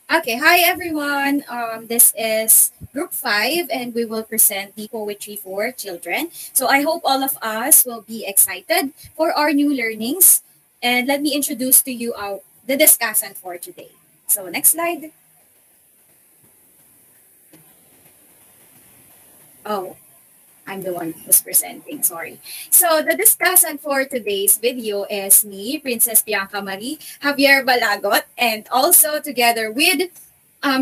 Okay, hi everyone. This is Group 5 and we will present the poetry for children. So I hope all of us will be excited for our new learnings. And let me introduce to you the discussant for today. So next slide. Oh, I'm the one who's presenting, sorry. So the discussant for today's video is me, Princess Bianca Marie Javier Balagot, and also together with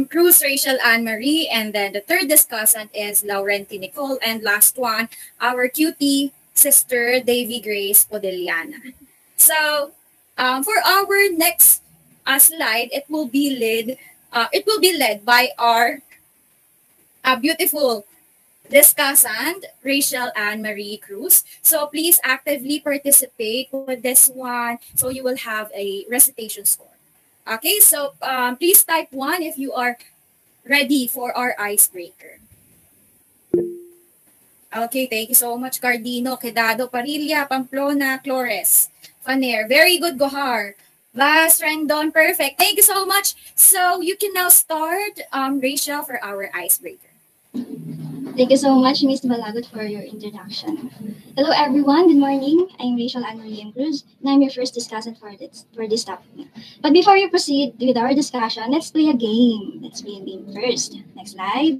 Cruz Rachel Anne Marie, and then the third discussant is Laurenti Nicole, and last one, our cutie sister Davy Grace Podeliana. So for our next slide, it will be led by our beautiful discussant, Rachel Anne Marie Cruz. So please actively participate with this one so you will have a recitation score. Okay, so please type 1 if you are ready for our icebreaker. Okay, thank you so much, Cardino, Quedado, Parilla, Pamplona, Flores, Faner. Very good, Gohar. Vas, Rendon, perfect. Thank you so much. So you can now start, Rachel, for our icebreaker. Thank you so much, Ms. Balagot, for your introduction. Hello, everyone. Good morning. I'm Rachel Anne-Marie Cruz, and I'm your first discussant for this topic. But before we proceed with our discussion, let's play a game. Let's play a game first. Next slide.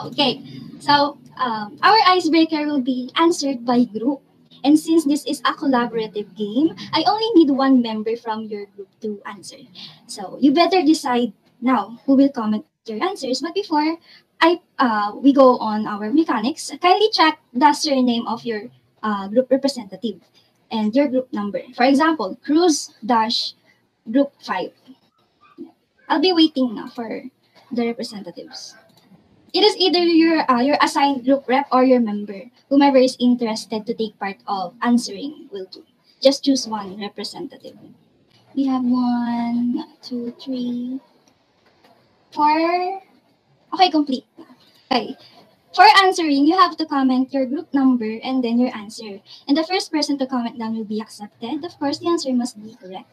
Okay. So, our icebreaker will be answered by group. And since this is a collaborative game, I only need one member from your group to answer. So, you better decide now who will comment your answers. But before we go on our mechanics, kindly check the surname of your group representative and your group number. For example, Cruz dash group 5. I'll be waiting now for the representatives. It is either your assigned group rep or your member. Whomever is interested to take part of answering will do. Just choose one representative. We have 1, 2, 3, 4. Okay, complete. Okay. For answering, you have to comment your group number and then your answer. And the first person to comment down will be accepted. Of course, the answer must be correct.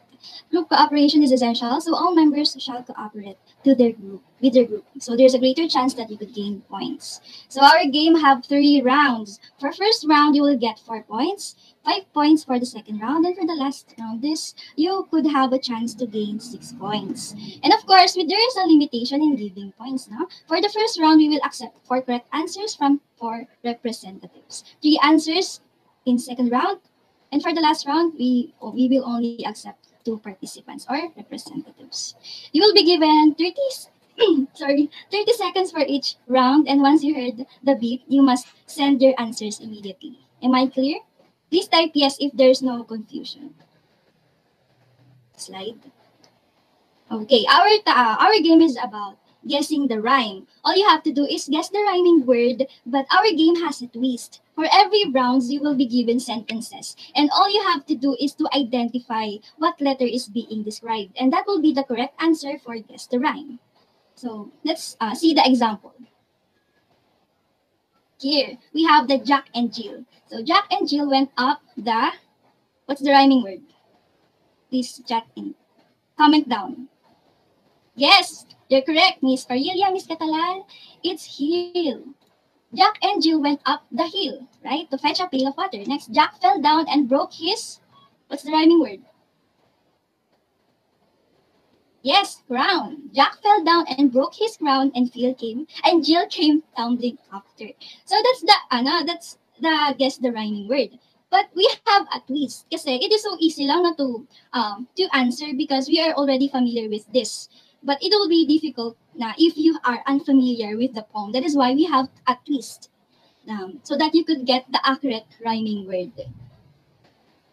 Group cooperation is essential, so all members shall cooperate with their group. So there's a greater chance that you could gain points. So our game have 3 rounds. For first round, you will get 4 points, 5 points for the second round, and for the last round, you could have a chance to gain 6 points. And of course, there is a limitation in giving points. No? For the first round, we will accept 4 correct answers from 4 representatives. 3 answers in second round, and for the last round, we will only accept 2 participants or representatives. You will be given 30 seconds for each round, and once you heard the beep, you must send your answers immediately. Am I clear? Please type yes if there's no confusion. Slide. Okay, our game is about guessing the rhyme. All you have to do is guess the rhyming word, but our game has a twist. For every round, you will be given sentences, and all you have to do is to identify what letter is being described, and that will be the correct answer for guess the rhyme. So let's see the example. Here, we have the Jack and Jill. So Jack and Jill went up what's the rhyming word? Please chat in. Comment down. Yes, you're correct, Miss Parilia, Miss Catalan. It's hill. Jack and Jill went up the hill, right, to fetch a pail of water. Next, Jack fell down and broke his, what's the rhyming word? Yes, crown. Jack fell down and broke his crown, and Jill came tumbling after. So that's the guess the rhyming word. But we have a twist kasi it is so easy lang na to answer because we are already familiar with this. But it will be difficult na if you are unfamiliar with the poem. That is why we have a twist. So that you could get the accurate rhyming word.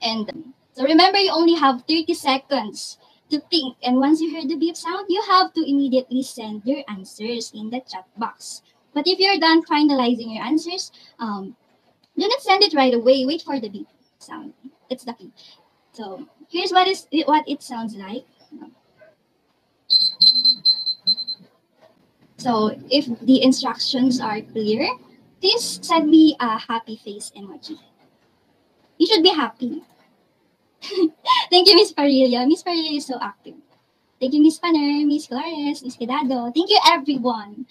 And so remember, you only have 30 seconds to think. And once you hear the beep sound, you have to immediately send your answers in the chat box. But if you're done finalizing your answers, do not send it right away. Wait for the beep sound. It's the key. So here's what it sounds like. So if the instructions are clear, please send me a happy face emoji. You should be happy. Thank you, Miss Parilia. Miss Parilia is so active. Thank you, Miss Panner, Miss Flores, Miss Quedado. Thank you, everyone.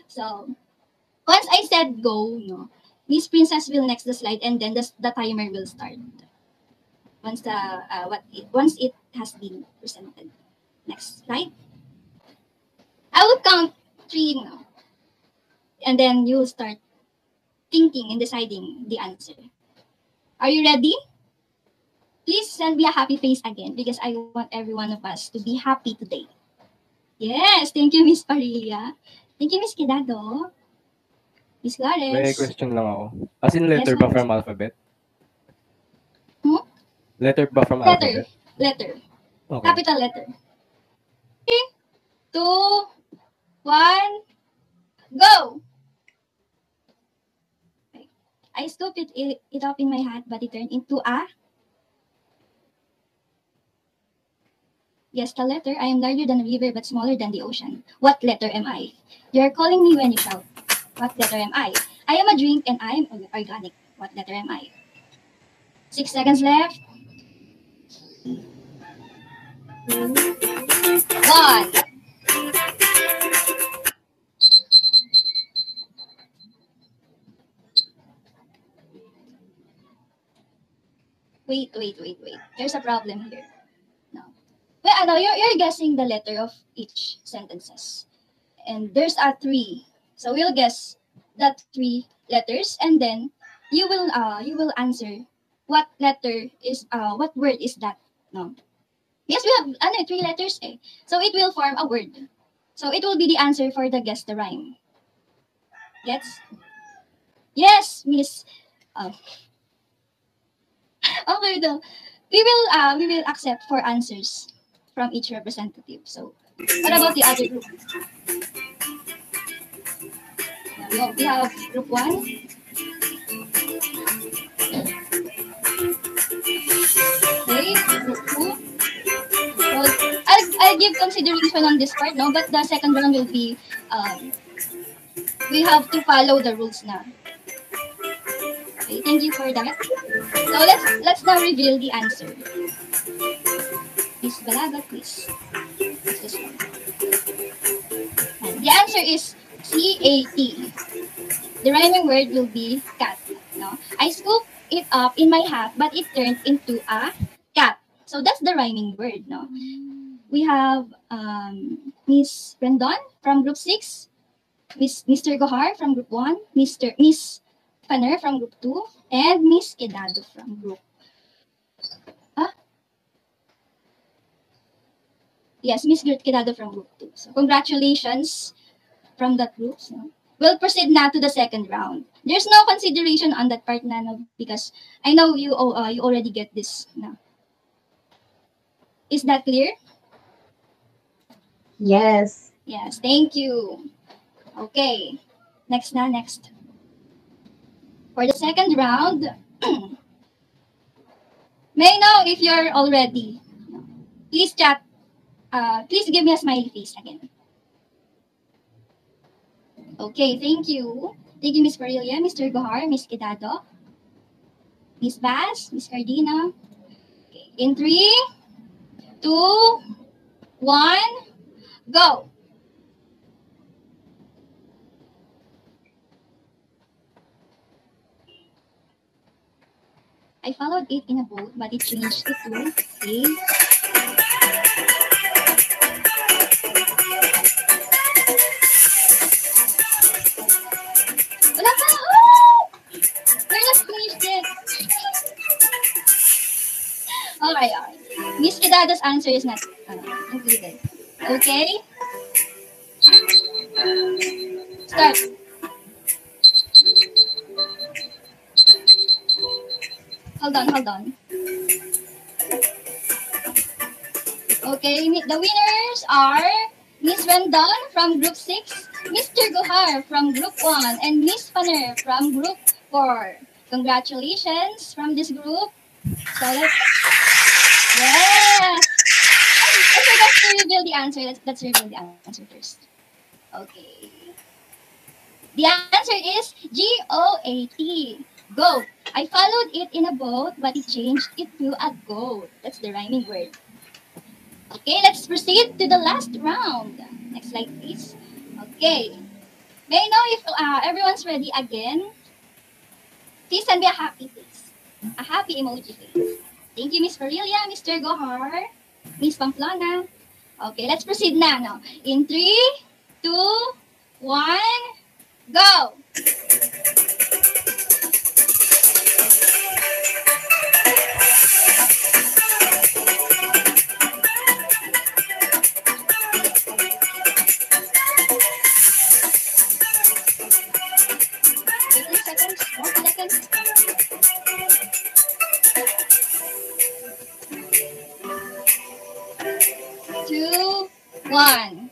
So, once I said go, no, Miss Princess will next the slide and then the timer will start. Once it has been presented. Next slide. I will count three now, and then you will start thinking and deciding the answer. Are you ready? Please send me a happy face again because I want every one of us to be happy today. Yes, thank you, Miss Parilla. Thank you, Miss Quedado. Miss May Flores. question lang ako. As in letter Yes, ba my from question. alphabet? Hmm? Letter ba from Letter. alphabet? Letter. Okay. Capital letter. 3, 2, 1, go! I scooped it up in my hat, but it turned into a... Yes, the letter. I am larger than a river, but smaller than the ocean. What letter am I? You are calling me when you shout. What letter am I? I am a drink and I am organic. What letter am I? 6 seconds left. 1. Wait. There's a problem here. No. Well, you're guessing the letter of each sentences. And there's a 3. So we'll guess that 3 letters and then you will answer what letter is what word is that. No. Yes, we have 3 letters eh. So it will form a word. So it will be the answer for the guess the rhyme. Gets? Yes, Miss. Uh, okay, though. We will accept 4 answers from each representative. So, what about the other group? We have group 1. Okay, group 2. Well, I'll give consideration on this part, no? But the second round will be, we have to follow the rules now. Okay, thank you for that. So let's now reveal the answer. Miss Balagat, please. What's this one? And the answer is C-A-T. The rhyming word will be cat. No? I scooped it up in my hat, but it turned into a cat. So that's the rhyming word. No? We have Miss Rendon from Group 6, Mr. Gohar from Group 1, Miss Panner from Group 2, and Miss Quedado from Group... Yes, Miss Quedado from Group 2. So congratulations from that group. So we'll proceed now to the second round. There's no consideration on that part, Nano, because I know you already get this now. Is that clear? Yes. Yes, thank you. Okay, next. For the second round, may I know if you're all ready? Please chat. Please give me a smiley face again. Okay, thank you. Thank you, Miss Perilia, Mr. Gohar, Miss Quedado, Miss Bass, Miss Cardina. Okay, in 3, 2, 1, go. I followed it in a boat, but it changed it to a... Wala pa! Oh! We're not finished yet. Alright. Miss Quedado's answer is not included. Okay? Start. Hold on. Okay, the winners are Miss Rendon from Group 6, Mr. Gohar from Group 1, and Miss Panner from Group 4. Congratulations from this group. So let's... Yes! I forgot to reveal the answer. Let's reveal the answer first. Okay. The answer is G-O-A-T. Goat. I followed it in a boat, but it changed it to a goat. That's the rhyming word. Okay, let's proceed to the last round. Next slide, please. Okay. May I know if everyone's ready again? Please send me a happy face. A happy emoji face. Thank you, Miss Marilia, Mr. Gohar, Miss Pamplona. Okay, let's proceed now. In 3, 2, 1, go! Wait 3 seconds, more seconds. 2, 1.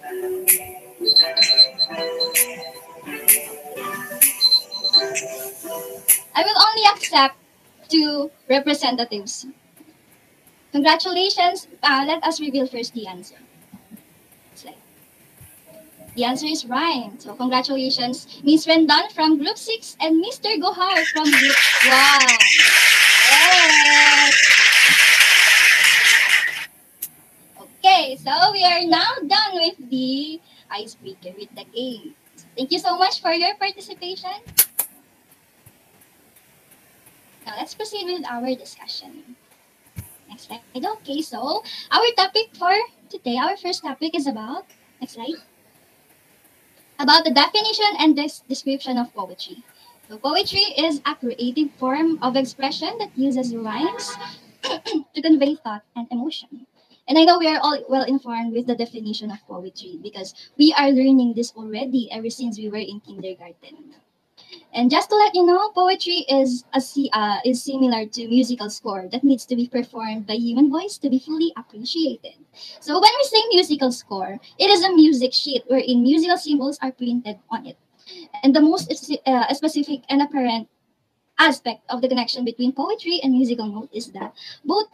I will only accept 2 representatives. Congratulations. Let us reveal first the answer. Slide. The answer is right. So congratulations, Miss Rendon from Group 6 and Mr. Gohar from Group 1. Yes. Okay, so we are now done with the icebreaker, with the game. Thank you so much for your participation. Now let's proceed with our discussion. Next slide. Okay, so our topic for today, our first topic is about, next slide, about the definition and description of poetry. So poetry is a creative form of expression that uses rhymes to convey thought and emotion. And I know we are all well informed with the definition of poetry because we are learning this already ever since we were in kindergarten. And just to let you know, poetry is similar to musical score that needs to be performed by human voice to be fully appreciated. So when we say musical score, it is a music sheet wherein musical symbols are printed on it. And the most specific and apparent aspect of the connection between poetry and musical note is that both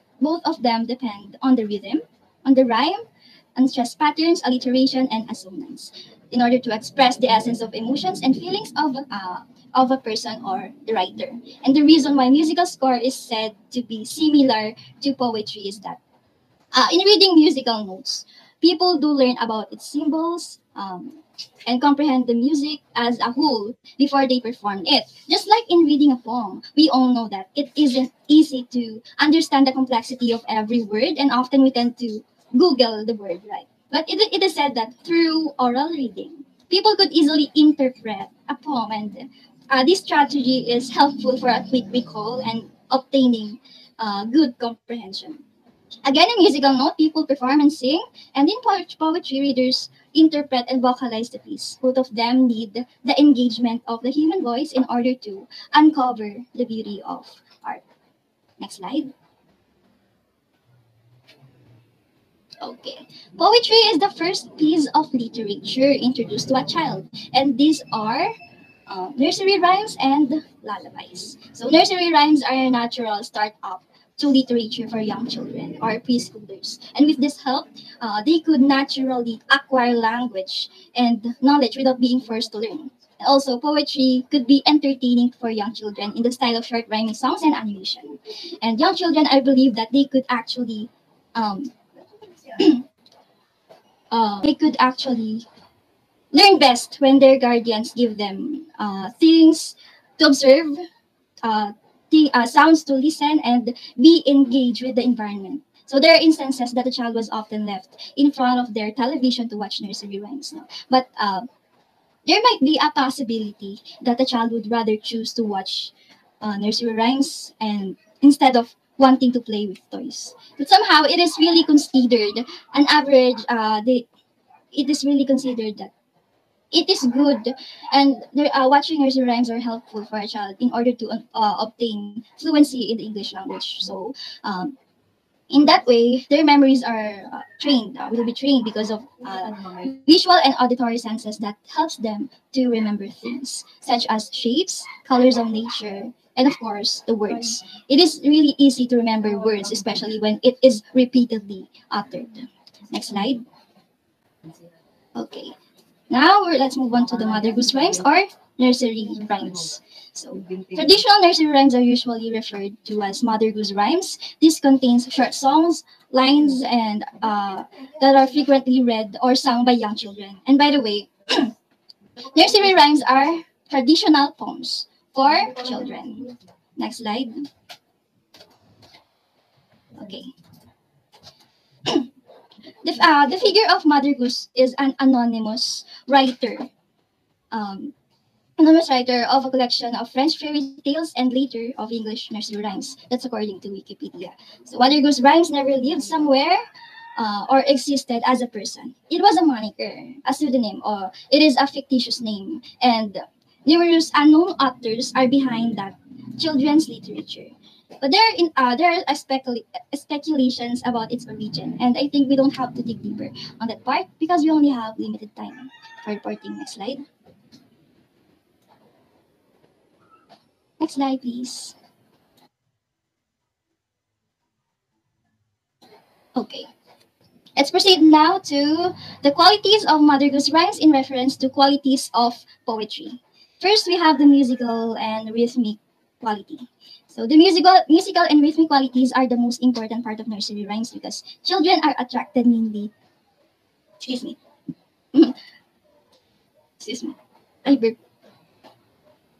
of them depend on the rhythm, on the rhyme, on stress patterns, alliteration, and assonance in order to express the essence of emotions and feelings of a person or the writer. And the reason why musical score is said to be similar to poetry is that in reading musical notes, people do learn about its symbols and comprehend the music as a whole before they perform it. Just like in reading a poem, we all know that it isn't easy to understand the complexity of every word, and often we tend to Google the word, right? But it is said that through oral reading, people could easily interpret a poem, and this strategy is helpful for a quick recall and obtaining good comprehension. Again, in musical note, people perform and sing, and in poetry, readers interpret and vocalize the piece. Both of them need the engagement of the human voice in order to uncover the beauty of art. Next slide. Okay. Poetry is the first piece of literature introduced to a child, and these are nursery rhymes and lullabies. So nursery rhymes are a natural start up to literature for young children or preschoolers. And with this help, they could naturally acquire language and knowledge without being forced to learn. Also, poetry could be entertaining for young children in the style of short rhyming songs and animation. And young children, I believe that um, they could actually learn best when their guardians give them things to observe, sounds to listen, and be engaged with the environment. So there are instances that the child was often left in front of their television to watch nursery rhymes. No? But there might be a possibility that the child would rather choose to watch nursery rhymes and instead of wanting to play with toys. But somehow it is really considered an average. It is really considered that it is good, and watching nursery rhymes are helpful for a child in order to obtain fluency in the English language. So in that way, their memories are will be trained because of visual and auditory senses that helps them to remember things such as shapes, colors of nature, and of course the words. It is really easy to remember words, especially when it is repeatedly uttered. Next slide. Okay. Now let's move on to the Mother Goose rhymes or nursery rhymes. So, traditional nursery rhymes are usually referred to as Mother Goose rhymes. This contains short songs, lines, and that are frequently read or sung by young children. And by the way, nursery rhymes are traditional poems for children. Next slide. Okay. The figure of Mother Goose is an um, anonymous writer of a collection of French fairy tales and later of English nursery rhymes. That's according to Wikipedia. So Mother Goose rhymes never lived somewhere or existed as a person. It was a moniker, a pseudonym, or it is a fictitious name. And numerous unknown authors are behind that children's literature. But there are speculations about its origin, and I think we don't have to dig deeper on that part because we only have limited time for reporting. Next slide. Next slide, please. Okay. Let's proceed now to the qualities of Mother Goose rhymes in reference to qualities of poetry. First, we have the musical and rhythmic quality. So the musical and rhythmic qualities are the most important part of nursery rhymes because children are attracted mainly. Excuse me. Excuse me. I burped.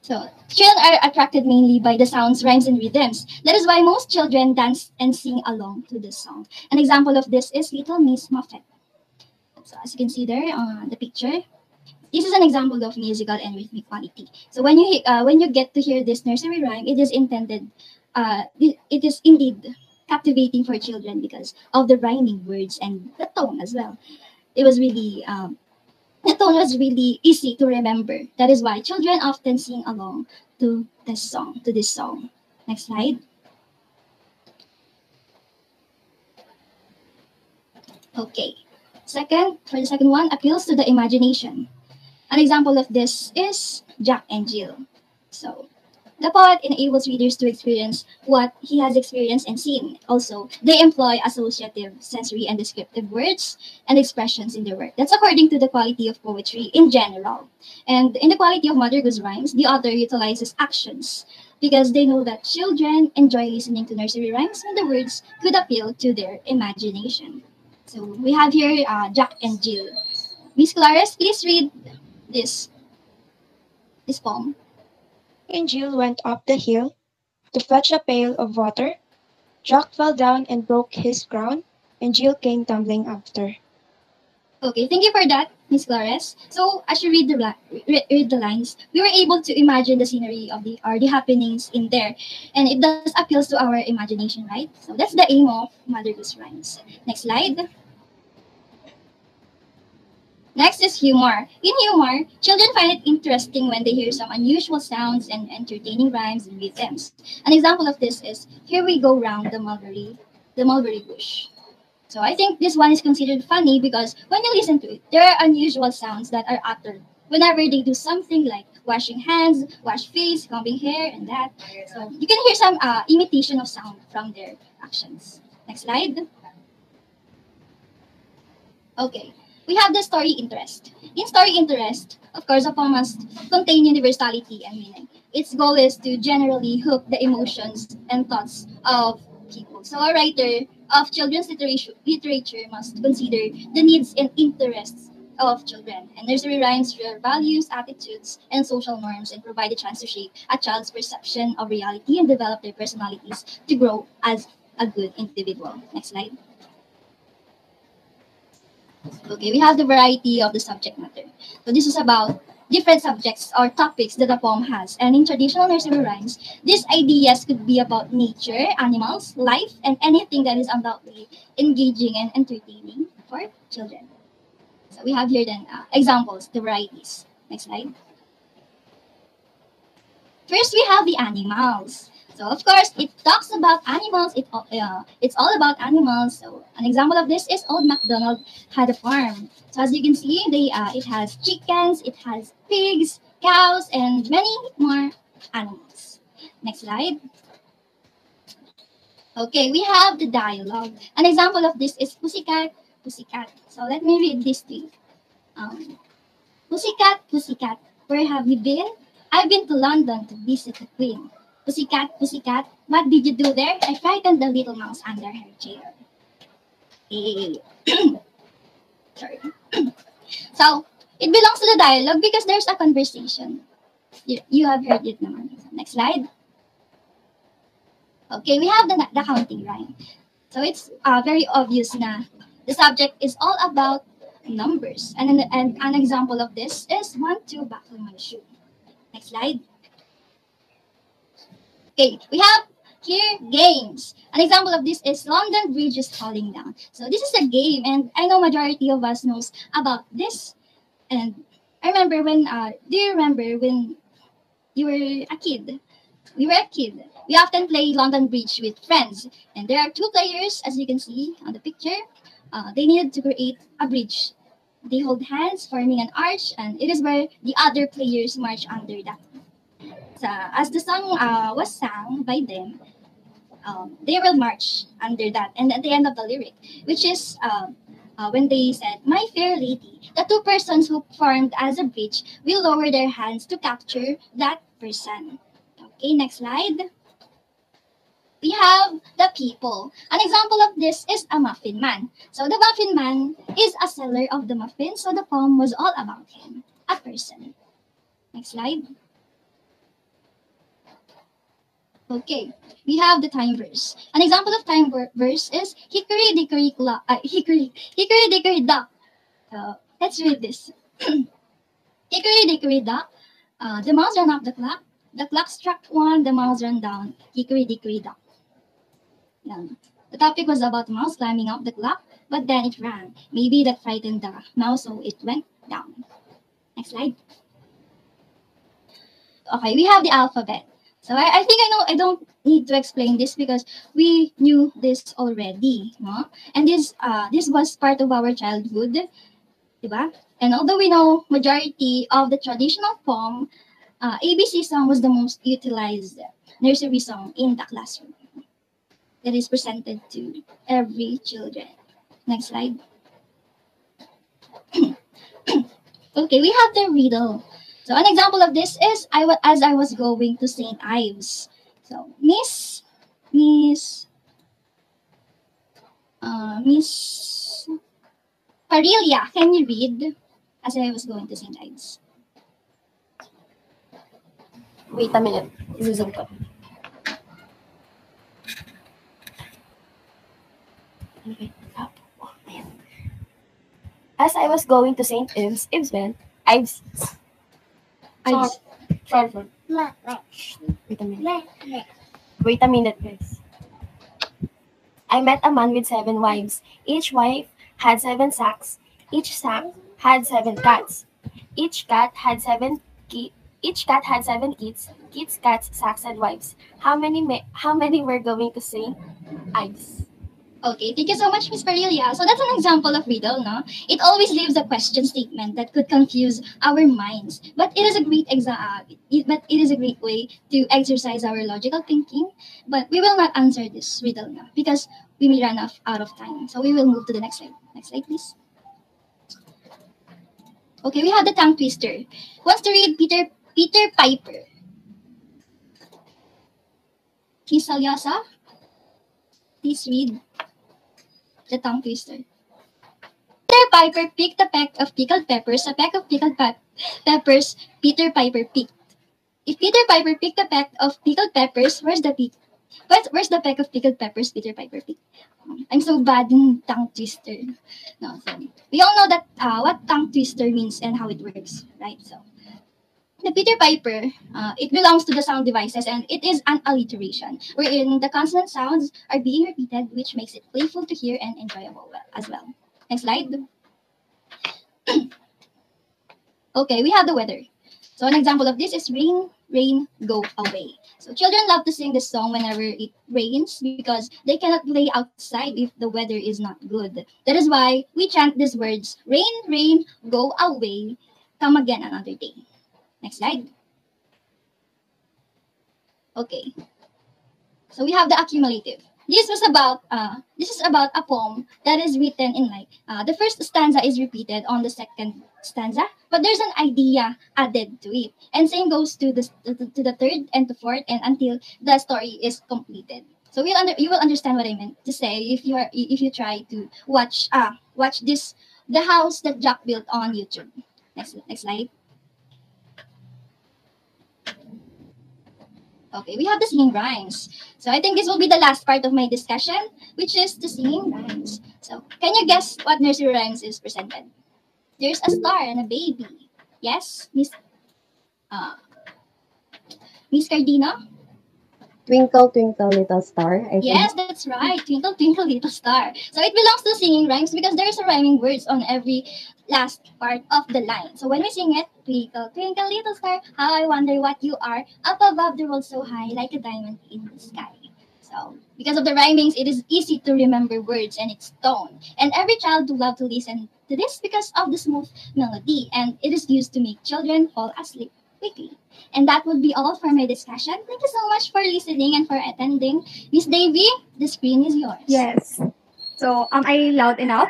So, children are attracted mainly by the sounds, rhymes, and rhythms. That is why most children dance and sing along to this song. An example of this is Little Miss Muffet. So, as you can see there on the picture, this is an example of musical and rhythmic quality. So, when you get to hear this nursery rhyme, it is intended, it is indeed captivating for children because of the rhyming words and the tone as well. It was really the tone was really easy to remember. That is why children often sing along to this song. Next slide. Okay. For the second one, appeals to the imagination. An example of this is Jack and Jill. So, the poet enables readers to experience what he has experienced and seen. Also, they employ associative, sensory, and descriptive words and expressions in their work. That's according to the quality of poetry in general. And in the quality of Mother Goose rhymes, the author utilizes actions because they know that children enjoy listening to nursery rhymes when the words could appeal to their imagination. So we have here Jack and Jill. Miss Clares, please read this this poem. And Jill went up the hill to fetch a pail of water. Jack fell down and broke his crown, and Jill came tumbling after. Okay, thank you for that, Miss Clares. So, as you read the lines, we were able to imagine the scenery of the happenings in there, and it does appeals to our imagination, right? So that's the aim of Mother Goose rhymes. Next slide. Next is humor. In humor, children find it interesting when they hear some unusual sounds and entertaining rhymes and rhythms. An example of this is "Here we go round the mulberry bush." So I think this one is considered funny because when you listen to it, there are unusual sounds that are uttered whenever they do something like washing hands, wash face, combing hair, and that. So you can hear some imitation of sound from their actions. Next slide. Okay. We have the story interest. In story interest, of course, a poem must contain universality and meaning. Its goal is to generally hook the emotions and thoughts of people. So a writer of children's literature must consider the needs and interests of children. And nursery rhymes share values, attitudes, and social norms and provide a chance to shape a child's perception of reality and develop their personalities to grow as a good individual. Next slide. Okay, we have the variety of the subject matter. So this is about different subjects or topics that a poem has. And in traditional nursery rhymes, these ideas could be about nature, animals, life, and anything that is undoubtedly engaging and entertaining for children. So we have here then examples, the varieties. Next slide. First, we have the animals. So, of course, it talks about animals. It's all about animals. So, an example of this is Old MacDonald had a farm. So, as you can see, it has chickens, it has pigs, cows, and many more animals. Next slide. Okay, we have the dialogue. An example of this is Pussycat, Pussycat. So, let me read this to you. Pussycat, Pussycat, where have you been? I've been to London to visit the Queen. Pussycat, pussycat, what did you do there? I frightened the little mouse under her chair. Hey. Sorry. So, it belongs to the dialogue because there's a conversation. You have heard it naman. Next slide. Okay, we have the counting rhyme. So it's very obvious na the subject is all about numbers. And an example of this is 1, 2, buckle my shoe. Next slide. Okay, we have here games. An example of this is London Bridge is falling down. So this is a game, and I know majority of us knows about this. And I remember when, do you remember when you were a kid? We were a kid. We often play London Bridge with friends. And there are 2 players, as you can see on the picture. They needed to create a bridge. They hold hands, forming an arch, and it is where the other players march under that. So, as the song was sung by them, they will march under that. And at the end of the lyric, which is when they said, "My fair lady," the 2 persons who formed as a bridge will lower their hands to capture that person. Okay, next slide. We have the people. An example of this is a muffin man. So the muffin man is a seller of the muffins, so the poem was all about him, a person. Next slide. Okay, we have the time verse. An example of time verse is hickory dickory hickory dickory dock. Let's read this. Hickory dickory dock. The mouse ran up the clock. The clock struck 1. The mouse ran down. Hickory dickory dock. The topic was about the mouse climbing up the clock, but then it ran. Maybe that frightened the mouse, so it went down. Next slide. Okay, we have the alphabet. So I think I don't need to explain this because we knew this already, no? And this was part of our childhood, diba? And although we know majority of the traditional form, ABC song was the most utilized nursery song in the classroom. That is presented to every children. Next slide. Okay, we have the riddle. So an example of this is as I was going to St. Ives. So Miss Parilia, can you read as I was going to St. Ives? Wait a minute. Isusum ko. As I was going to St. Ives, Ives. Sorry. Wait a minute, guys. I met a man with 7 wives. Each wife had 7 sacks. Each sack had 7 cats. Each cat had 7 kids. Kids, cats, sacks, and wives. How many were going to St. Ives? Okay, thank you so much, Miss Parilia. So that's an example of riddle, no? It always leaves a question statement that could confuse our minds, but it is a great way to exercise our logical thinking. But we will not answer this riddle now because we may run out of time. So we will move to the next slide. Next slide, please. Okay, we have the tongue twister. Who wants to read Peter Piper? Miss Salyosa, please read the tongue twister. Peter Piper picked a peck of pickled peppers. A peck of pickled peppers Peter Piper picked. If Peter Piper picked a peck of pickled peppers, where's the peck of pickled peppers Peter Piper picked? I'm so bad in tongue twister. No, sorry. We all know that what tongue twister means and how it works, right? So the Peter Piper, it belongs to the sound devices and it is an alliteration, wherein the consonant sounds are being repeated, which makes it playful to hear and enjoyable as well. Next slide. Okay, we have the weather. So an example of this is rain, rain, go away. So children love to sing this song whenever it rains because they cannot play outside if the weather is not good. That is why we chant these words, rain, rain, go away, come again another day. Next slide. Okay. So we have the accumulative. This is about a poem that is written in like the first stanza is repeated on the second stanza, but there's an idea added to it, and same goes to the third and the fourth, and until the story is completed. So you will understand what I meant to say if you try to watch this the house that Jack built on YouTube. Next slide. Okay, we have the singing rhymes. So I think this will be the last part of my discussion, which is the singing rhymes. So can you guess what nursery rhymes is presented? There's a star and a baby. Yes, uh, Miss Cardino? Twinkle, twinkle, little star, I think. Yes, that's right. Twinkle, twinkle, little star. So it belongs to singing rhymes because there's a rhyming words on every last part of the line. So when we sing it, twinkle, twinkle, little star, how I wonder what you are, up above the world so high, like a diamond in the sky. So because of the rhymings, it is easy to remember words and its tone. And every child would love to listen to this because of the smooth melody, and it is used to make children fall asleep quickly. And that would be all for my discussion. Thank you so much for listening and for attending. Miss Davy, the screen is yours. Yes. So, am I loud enough?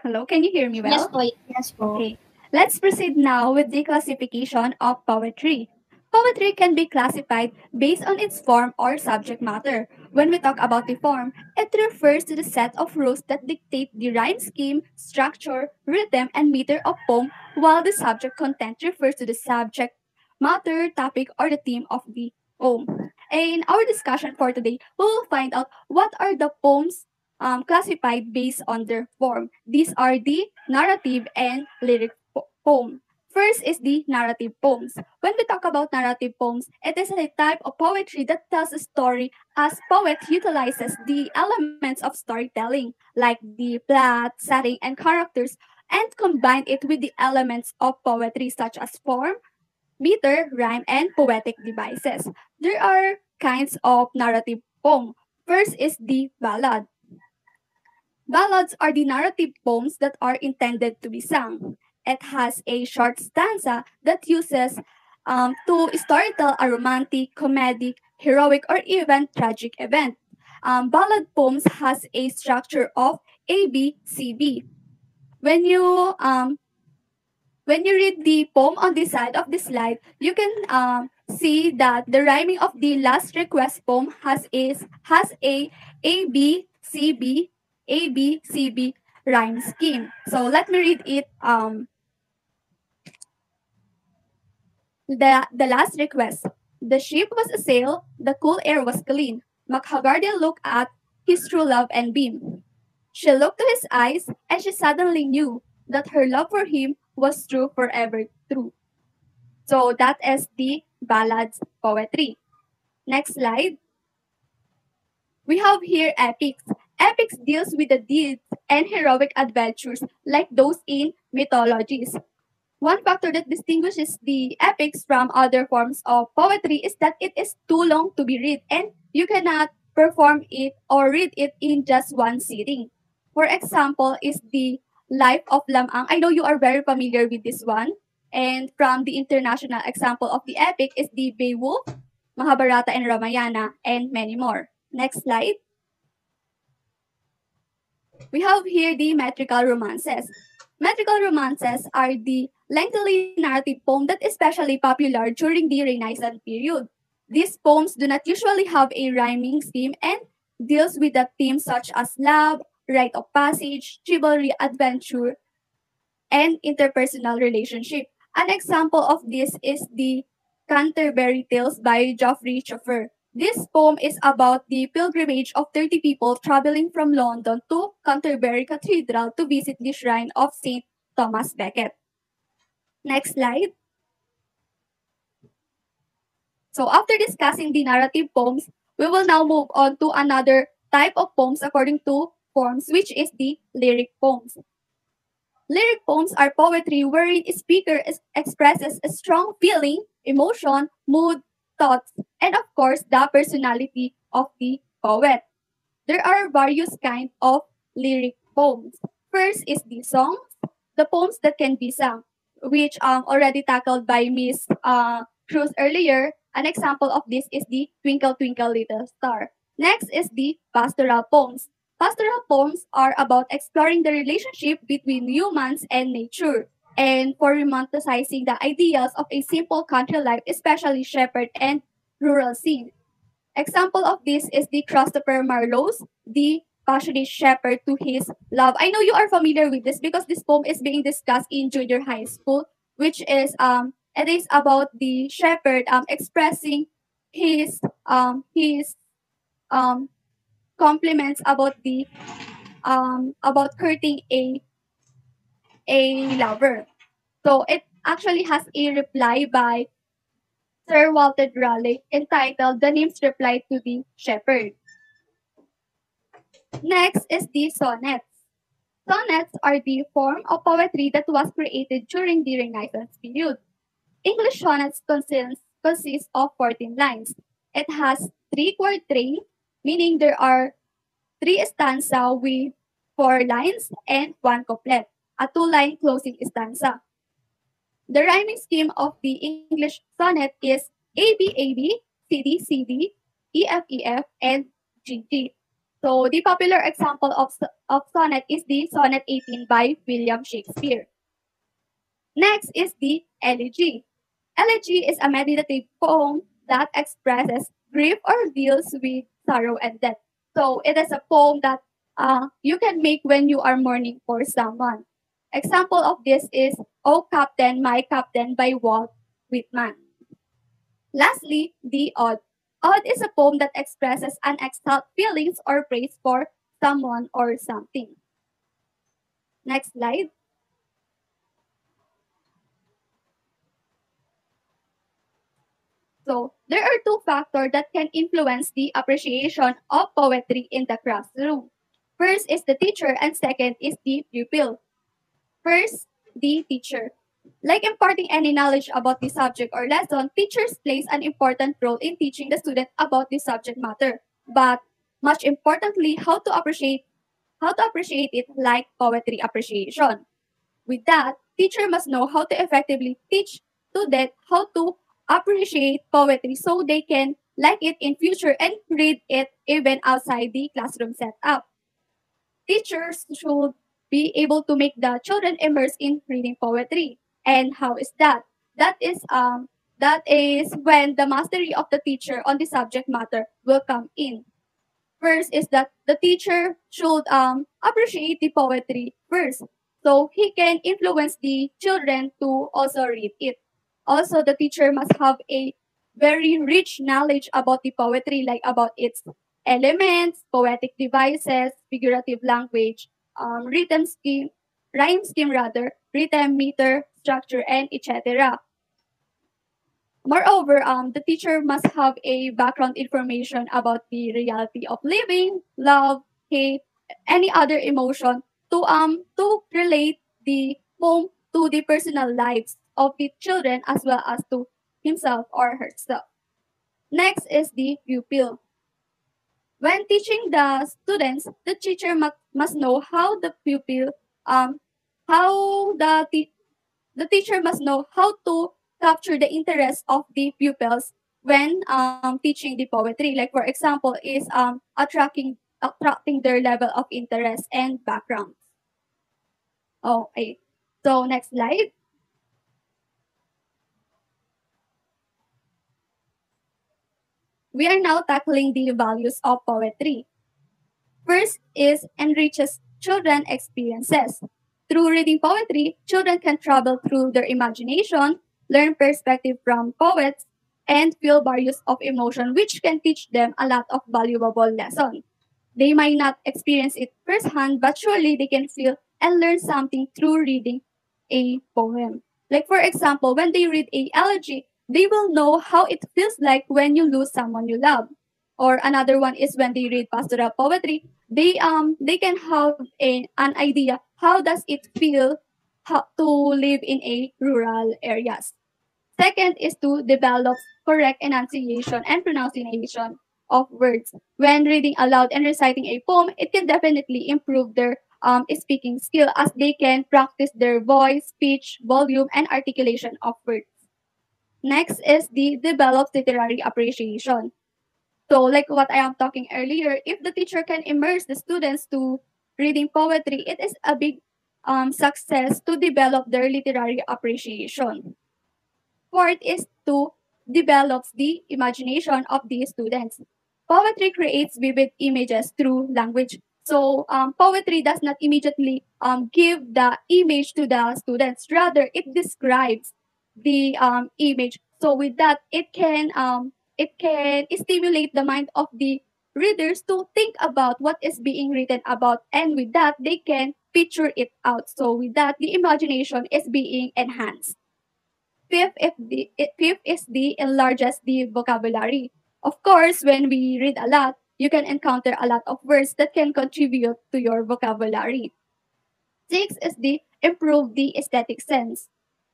Hello, can you hear me well? Yes, boy. Yes po. Okay. Let's proceed now with the classification of poetry. Poetry can be classified based on its form or subject matter. When we talk about the form, it refers to the set of rules that dictate the rhyme scheme, structure, rhythm, and meter of poem, while the subject content refers to the subject matter, topic, or the theme of the poem. In our discussion for today, we will find out what are the poems classified based on their form. These are the narrative and lyric poem. First is the narrative poems. When we talk about narrative poems, it is a type of poetry that tells a story as poet utilizes the elements of storytelling, like the plot, setting, and characters, and combine it with the elements of poetry such as form, meter, rhyme, and poetic devices. There are kinds of narrative poem. First is the ballad. Ballads are the narrative poems that are intended to be sung. It has a short stanza that uses to storytell a romantic, comedic, heroic, or even tragic event. Ballad poems has a structure of A, B, C, B. When you read the poem on the side of the slide, you can see that the rhyming of the last request poem has A B C B A B C B rhyme scheme. So let me read it. The last request. The ship was a sail, the cool air was clean. McHagarden looked at his true love and beam. She looked to his eyes, and she suddenly knew that her love for him was true, forever true. So that is the ballads poetry. Next slide. We have here epics. Epics deals with the deeds and heroic adventures like those in mythologies. One factor that distinguishes the epics from other forms of poetry is that it is too long to be read and you cannot perform it or read it in just one sitting. For example, is the Life of Lamang. I know you are very familiar with this one. And from the international example of the epic is the Beowulf, Mahabharata and Ramayana, and many more. Next slide. We have here the metrical romances. Metrical romances are the lengthy narrative poem that is especially popular during the Renaissance period. These poems do not usually have a rhyming scheme and deals with the themes such as love, rite of passage, chivalry, adventure, and interpersonal relationship. An example of this is the Canterbury Tales by Geoffrey Chaucer. This poem is about the pilgrimage of 30 people traveling from London to Canterbury Cathedral to visit the shrine of St. Thomas Becket. Next slide. So after discussing the narrative poems, we will now move on to another type of poems according to forms, which is the lyric poems. Lyric poems are poetry wherein a speaker expresses a strong feeling, emotion, mood, thoughts, and of course, the personality of the poet. There are various kinds of lyric poems. First is the songs, the poems that can be sung, which already tackled by Miss Cruz earlier. An example of this is the Twinkle Twinkle Little Star. Next is the pastoral poems. Pastoral poems are about exploring the relationship between humans and nature and for romanticizing the ideals of a simple country life, especially shepherd and rural scene. Example of this is the Christopher Marlowe's The Passionate Shepherd to His Love. I know you are familiar with this because this poem is being discussed in junior high school, which is it is about the shepherd expressing his um compliments about the about courting a lover. So it actually has a reply by Sir Walter Raleigh entitled The Nymph's Reply to the Shepherd. Next is the sonnets. Sonnets are the form of poetry that was created during the Renaissance period. English sonnets consist of 14 lines. It has 3 quatrains, meaning there are 3 stanza with 4 lines and 1 couplet, a 2-line closing stanza. The rhyming scheme of the English sonnet is AB, CD, EF, and GG. So the popular example of sonnet is the Sonnet 18 by William Shakespeare. Next is the elegy. Elegy is a meditative poem that expresses grief or deals with sorrow and death. So it is a poem that you can make when you are mourning for someone. Example of this is "O Captain, My Captain" by Walt Whitman. Lastly, the ode. Ode is a poem that expresses unexpressed feelings or praise for someone or something. Next slide. So, there are 2 factors that can influence the appreciation of poetry in the classroom. First is the teacher, and second is the pupil. First, the teacher. Like imparting any knowledge about the subject or lesson, teachers plays an important role in teaching the student about the subject matter. But much importantly, how to appreciate it like poetry appreciation. With that, teacher must know how to effectively teach students how to appreciate poetry so they can like it in future and read it even outside the classroom setup. Teachers should be able to make the children immerse in reading poetry. And how is that? That is when the mastery of the teacher on the subject matter will come in. First is that the teacher should appreciate the poetry first, so he can influence the children to also read it. Also, the teacher must have a very rich knowledge about the poetry, like about its elements, poetic devices, figurative language, written scheme, rhyme scheme rather, rhythm, meter, structure, and etc. Moreover, the teacher must have a background information about the reality of living, love, hate, any other emotion to relate the poem to the personal lives of the children as well as to himself or herself. Next is the pupil. When teaching the students, the teacher must know how the pupil how the teacher must know how to capture the interest of the pupils when teaching the poetry. Like for example, is attracting their level of interest and background. Okay. So next slide. We are now tackling the values of poetry. First is enriches children experiences. Through reading poetry, children can travel through their imagination, learn perspective from poets, and feel various of emotion, which can teach them a lot of valuable lessons. They might not experience it firsthand, but surely they can feel and learn something through reading a poem. Like for example, when they read a elegy, they will know how it feels like when you lose someone you love. Or another one is when they read pastoral poetry, they can have an idea how does it feel to live in a rural areas. Second is to develop correct enunciation and pronunciation of words. When reading aloud and reciting a poem, it can definitely improve their speaking skill as they can practice their voice, speech, volume, and articulation of words. Next is the developed literary appreciation. So, like what I am talking earlier, if the teacher can immerse the students to reading poetry, it is a big success to develop their literary appreciation. Fourth is to develop the imagination of the students. Poetry creates vivid images through language. So poetry does not immediately give the image to the students. Rather, it describes the image. So with that, it can stimulate the mind of the readers to think about what is being written about, and with that, they can picture it out. So with that, the imagination is being enhanced. Fifth is the enlarges the vocabulary. Of course, when we read a lot, you can encounter a lot of words that can contribute to your vocabulary. Six is the improve the aesthetic sense.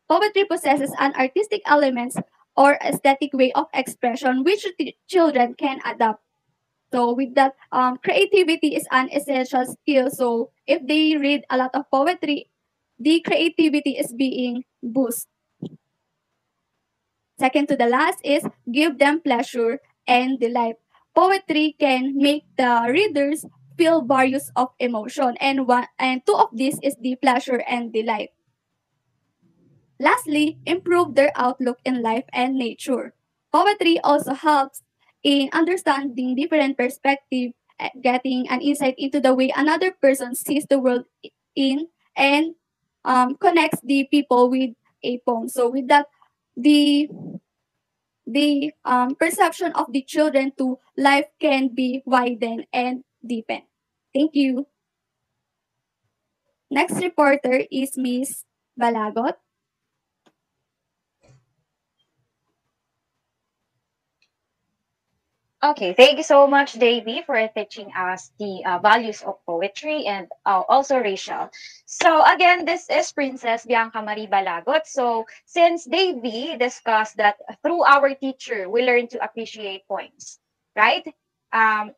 Poetry possesses an artistic elements or aesthetic way of expression which children can adapt. So with that, creativity is an essential skill. So if they read a lot of poetry, the creativity is being boosted. Second to the last is give them pleasure and delight. Poetry can make the readers feel various of emotion, and two of these is the pleasure and delight. Lastly, improve their outlook in life and nature. Poetry also helps in understanding different perspectives, getting an insight into the way another person sees the world in, and connects the people with a poem. So with that, the perception of the children to life can be widened and deepened. Thank you. Next reporter is Miss Balagot. Okay, thank you so much, Davy, for teaching us the values of poetry and also racial. So again, this is Princess Bianca Marie Balagot. So since Davy discussed that through our teacher, we learn to appreciate poems, right? Um,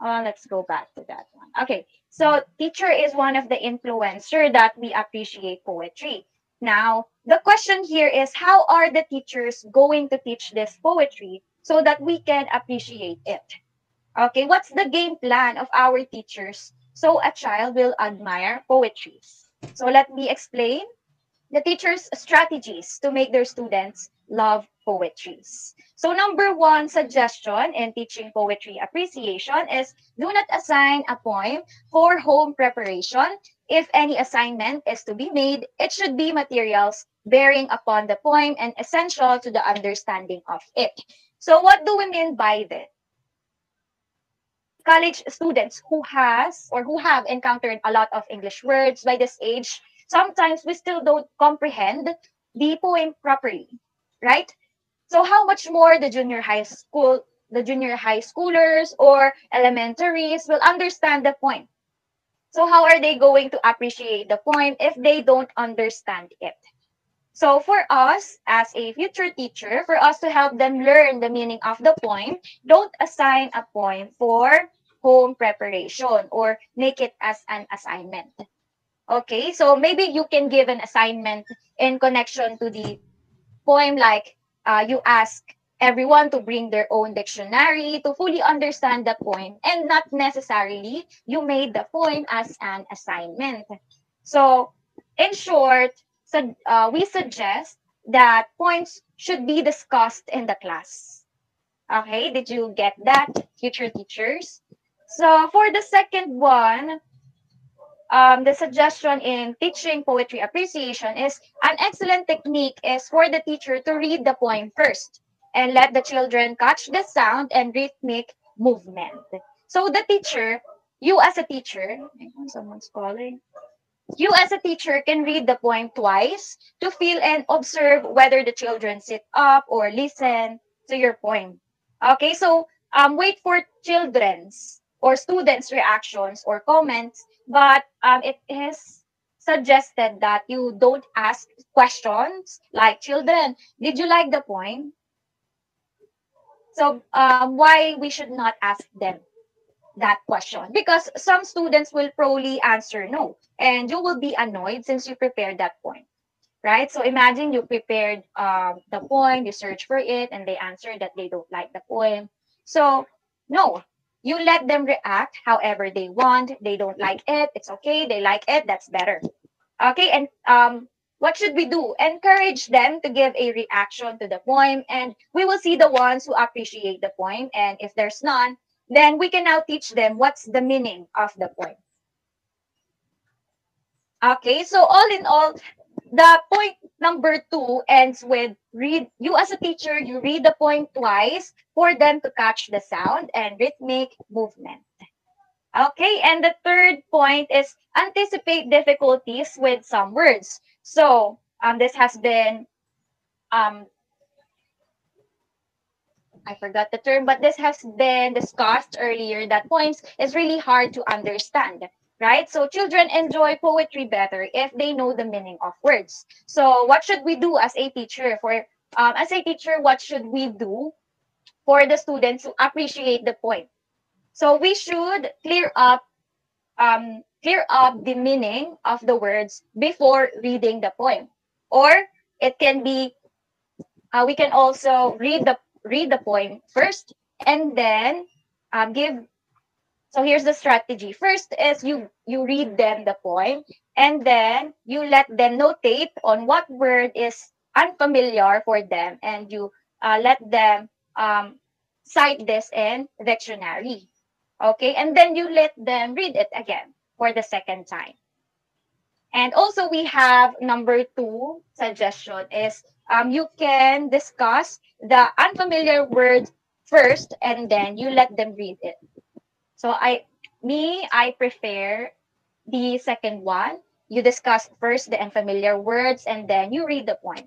let's go back to that one. Okay, so teacher is one of the influencer that we appreciate poetry. Now, the question here is how are the teachers going to teach this poetry so that we can appreciate it? Okay, what's the game plan of our teachers so a child will admire poetry? So let me explain the teachers' strategies to make their students love poetries. So number one suggestion in teaching poetry appreciation is do not assign a poem for home preparation. If any assignment is to be made, it should be materials bearing upon the poem and essential to the understanding of it. So what do we mean by this? College students who have encountered a lot of English words by this age, sometimes we still don't comprehend the poem properly, right? So how much more the junior high schoolers or elementaries will understand the poem. So how are they going to appreciate the poem if they don't understand it? So for us, as a future teacher, for us to help them learn the meaning of the poem, don't assign a poem for home preparation or make it as an assignment. Okay, so maybe you can give an assignment in connection to the poem, like you ask everyone to bring their own dictionary to fully understand the poem, and not necessarily you made the poem as an assignment. So, in short, we suggest that poems should be discussed in the class. Okay, did you get that, future teachers? So, for the second one, the suggestion in teaching poetry appreciation is an excellent technique is for the teacher to read the poem first and let the children catch the sound and rhythmic movement. So the teacher, you as a teacher, someone's calling. You as a teacher can read the poem twice to feel and observe whether the children sit up or listen to your poem. Okay, so wait for children's or students' reactions or comments, but it is suggested that you don't ask questions like, children, did you like the poem? So why we should not ask them that question? Because some students will probably answer no, and you will be annoyed since you prepared that point, right? So imagine you prepared the poem, you search for it, and they answer that they don't like the poem. So, no, you let them react however they want. They don't like it, it's okay. They like it, that's better. Okay, and what should we do? Encourage them to give a reaction to the poem, and we will see the ones who appreciate the poem. And if there's none, then we can now teach them what's the meaning of the poem. Okay, so all in all, the point number 2 ends with read. You as a teacher, you read the poem twice for them to catch the sound and rhythmic movement. Okay, and the third point is anticipate difficulties with some words. So this has been um, I forgot the term, but this has been discussed earlier that poems is really hard to understand, right? So children enjoy poetry better if they know the meaning of words. So what should we do as a teacher? What should we do for the students to appreciate the poem? So we should clear up the meaning of the words before reading the poem, or it can be we can also read the poem first and then give. So here's the strategy. First is you read them the poem, and then you let them notate on what word is unfamiliar for them, and you let them cite this in dictionary. Okay, and then you let them read it again for the second time. And also we have number 2 suggestion is you can discuss the unfamiliar word first and then you let them read it. So I prefer the second one. You discuss first the unfamiliar words and then you read the poem.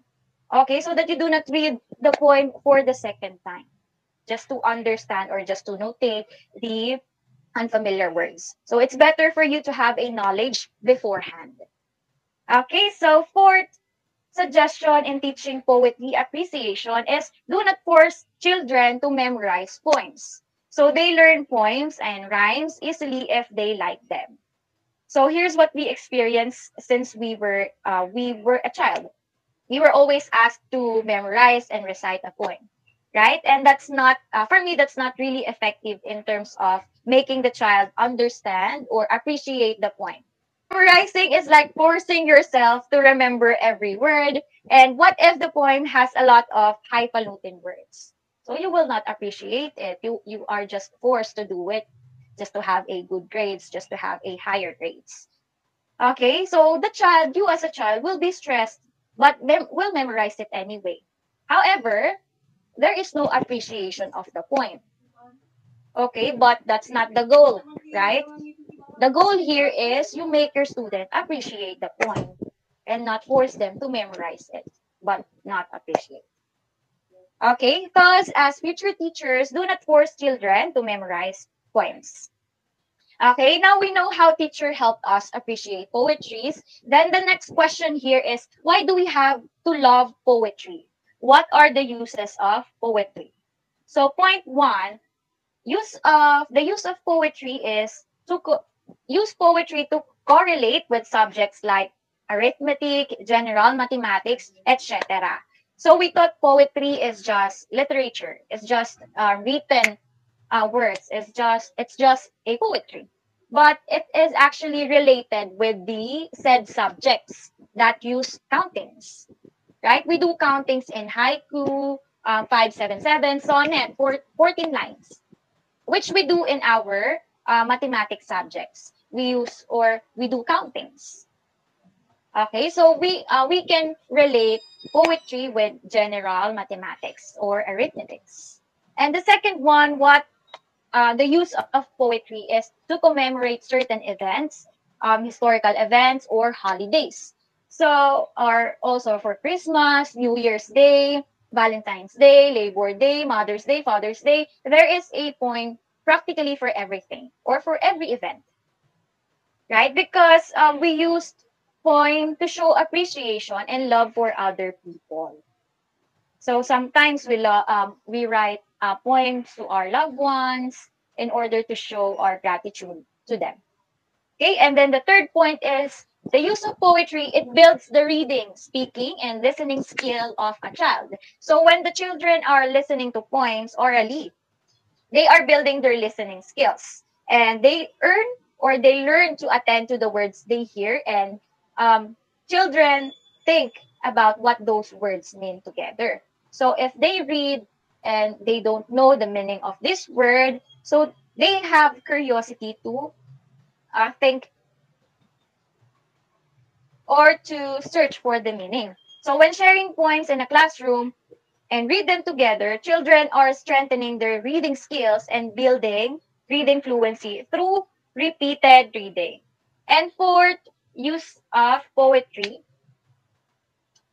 Okay, so that you do not read the poem for the second time, just to understand or just to notate the unfamiliar words. So it's better for you to have a knowledge beforehand. Okay, so fourth suggestion in teaching poetry appreciation is do not force children to memorize poems. So they learn poems and rhymes easily if they like them. So here's what we experienced since we were a child. We were always asked to memorize and recite a poem, right? And that's not for me. That's not really effective in terms of making the child understand or appreciate the poem. Memorizing is like forcing yourself to remember every word. And what if the poem has a lot of highfalutin words? So you will not appreciate it. You are just forced to do it just to have a good grades, just to have a higher grades. Okay, so you as a child will be stressed, but will memorize it anyway. However, there is no appreciation of the poem. Okay, but that's not the goal, right? The goal here is you make your student appreciate the poem and not force them to memorize it, but not appreciate. Okay, because as future teachers, do not force children to memorize poems. Okay, now we know how teacher helped us appreciate poetries. Then the next question here is, why do we have to love poetry? What are the uses of poetry? So point 1, the use of poetry is to use poetry to correlate with subjects like arithmetic, general mathematics, etc. So we thought poetry is just literature, it's just written words, it's just a poetry. But it is actually related with the said subjects that use countings, right? We do countings in haiku, 577, sonnet, 14 lines, which we do in our mathematics subjects. We do countings. Okay, so we can relate poetry with general mathematics or arithmetics. And the second one, what the use of poetry is to commemorate certain events, historical events or holidays. So, or also for Christmas, New Year's Day, Valentine's Day, Labor Day, Mother's Day, Father's Day, there is a poem practically for everything or for every event, right? Because we used poem to show appreciation and love for other people. So sometimes we write poems to our loved ones in order to show our gratitude to them. Okay, and then the third point is the use of poetry. It builds the reading, speaking, and listening skill of a child. So when the children are listening to poems orally, they are building their listening skills, and they earn or they learn to attend to the words they hear, and children think about what those words mean together. So if they read and they don't know the meaning of this word, so they have curiosity to think or to search for the meaning. So when sharing points in a classroom and read them together, children are strengthening their reading skills and building reading fluency through repeated reading. And fourth, use of poetry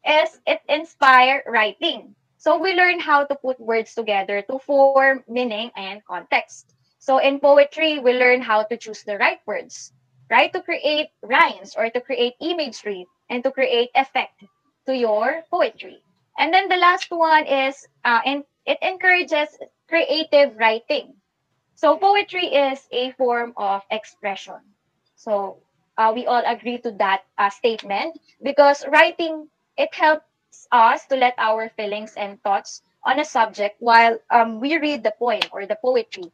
is it inspire writing. So we learn how to put words together to form meaning and context. So in poetry, we learn how to choose the right words, right? To create rhymes or to create imagery and to create effect to your poetry. And then the last one is, and it encourages creative writing. So poetry is a form of expression. So we all agree to that statement, because writing, it helps us to let our feelings and thoughts on a subject while we read the poem or the poetry.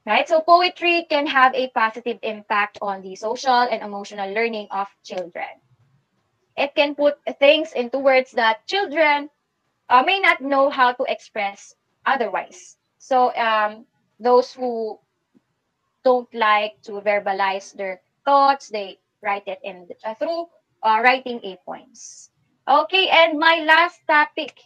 Right? So poetry can have a positive impact on the social and emotional learning of children. It can put things into words that children may not know how to express otherwise. So those who don't like to verbalize their thoughts, they write it in through writing a poems. Okay, and my last topic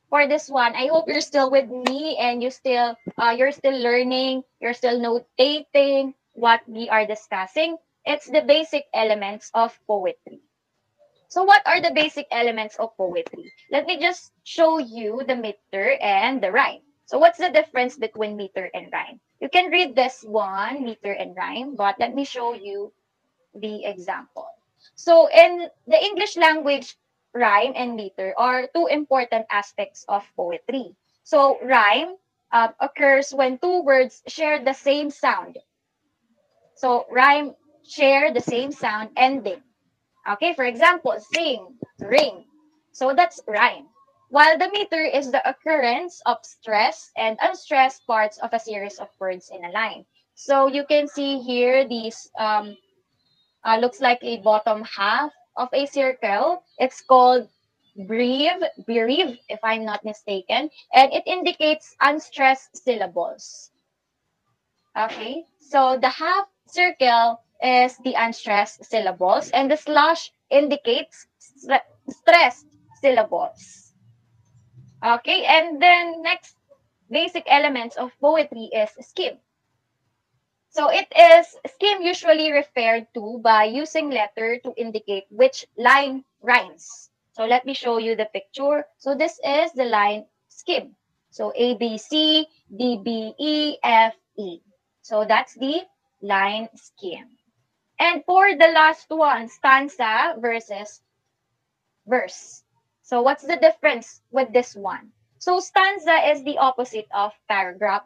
for this one, I hope you're still with me and you're still learning, you're still notating what we are discussing. It's the basic elements of poetry. So what are the basic elements of poetry? Let me just show you the meter and the rhyme. So what's the difference between meter and rhyme? You can read this one, meter and rhyme, but let me show you the example. So in the English language, rhyme and meter are two important aspects of poetry. So rhyme occurs when two words share the same sound. So rhyme share the same sound ending. Okay, for example, sing, ring. So that's rhyme. While the meter is the occurrence of stressed and unstressed parts of a series of words in a line. So you can see here these looks like a bottom half of a circle. It's called bereave, if I'm not mistaken, and it indicates unstressed syllables. Okay, so the half circle is the unstressed syllables, and the slash indicates stressed syllables. Okay, and then next basic elements of poetry is scheme. So it is scheme usually referred to by using letter to indicate which line rhymes. So let me show you the picture. So this is the line scheme. So A, B, C, D, B, E, F, E. So that's the line scheme. And for the last one, stanza versus verse. So what's the difference with this one? So stanza is the opposite of paragraph,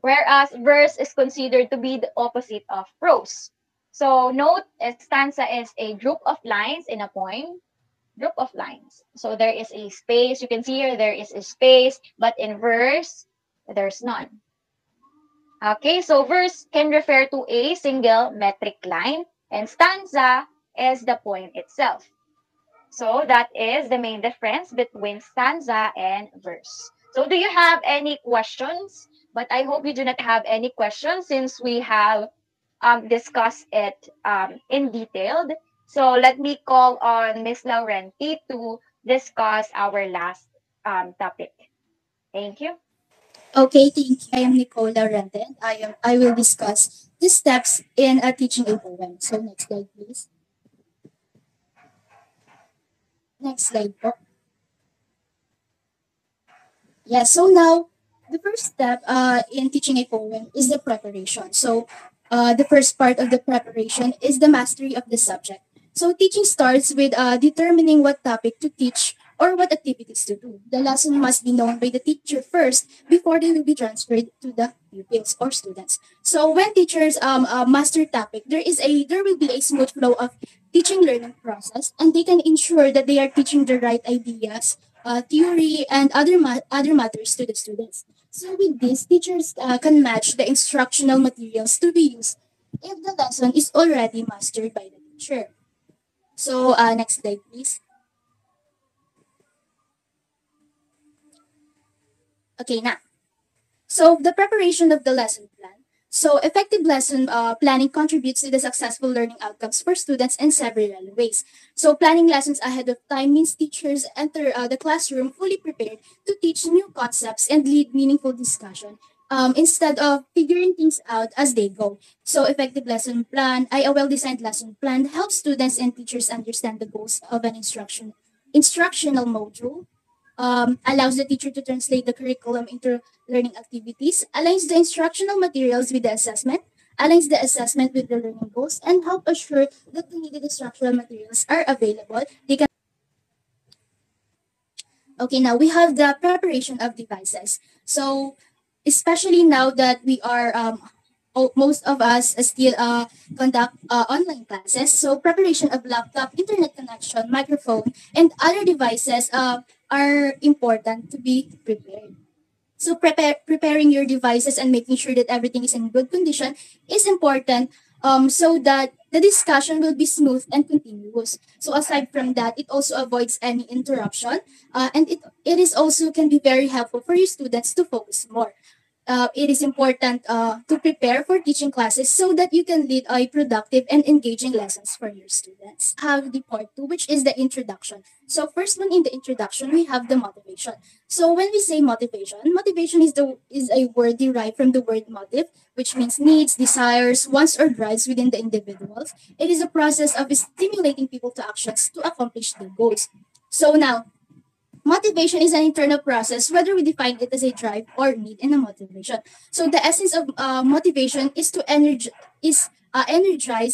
whereas verse is considered to be the opposite of prose. So note, a stanza is a group of lines in a poem, group of lines. So there is a space. You can see here there is a space, but in verse, there's none. Okay, so verse can refer to a single metric line, and stanza is the poem itself. So that is the main difference between stanza and verse. So do you have any questions? But I hope you do not have any questions since we have discussed it in detail. So let me call on Ms. Laurenti to discuss our last topic. Thank you. Okay, thank you. I am Nicola Renden. I will discuss the steps in teaching a poem. So next slide, please. Next slide po. Yeah, so now the first step in teaching a poem is the preparation. So the first part of the preparation is the mastery of the subject. So teaching starts with determining what topic to teach or what activities to do. The lesson must be known by the teacher first before they will be transferred to the pupils or students. So when teachers master topic, there will be a smooth flow of teaching learning process, and they can ensure that they are teaching the right ideas theory, and other matters to the students. So with this, teachers can match the instructional materials to be used if the lesson is already mastered by the teacher. So next slide, please. Okay, now. So the preparation of the lesson plan. So effective lesson planning contributes to the successful learning outcomes for students in several ways. So planning lessons ahead of time means teachers enter the classroom fully prepared to teach new concepts and lead meaningful discussion. Instead of figuring things out as they go. So effective lesson plan, a well-designed lesson plan helps students and teachers understand the goals of an instructional module, allows the teacher to translate the curriculum into learning activities, aligns the instructional materials with the assessment, aligns the assessment with the learning goals, and help assure that the needed instructional materials are available. They can. Okay, now we have the preparation of devices. So, especially now that we are most of us still conduct online classes. So preparation of laptop, internet connection, microphone, and other devices are important to be prepared. So preparing your devices and making sure that everything is in good condition is important, so that the discussion will be smooth and continuous. So aside from that, it also avoids any interruption, and it is also can be very helpful for your students to focus more. It is important to prepare for teaching classes so that you can lead a productive and engaging lessons for your students. Have the part two, which is the introduction. So first one in the introduction, we have the motivation. So when we say motivation, motivation is a word derived from the word motive, which means needs, desires, wants, or drives within the individuals. It is a process of stimulating people to actions to accomplish their goals. So now, motivation is an internal process, whether we define it as a drive or need in a motivation. So the essence of motivation is to energize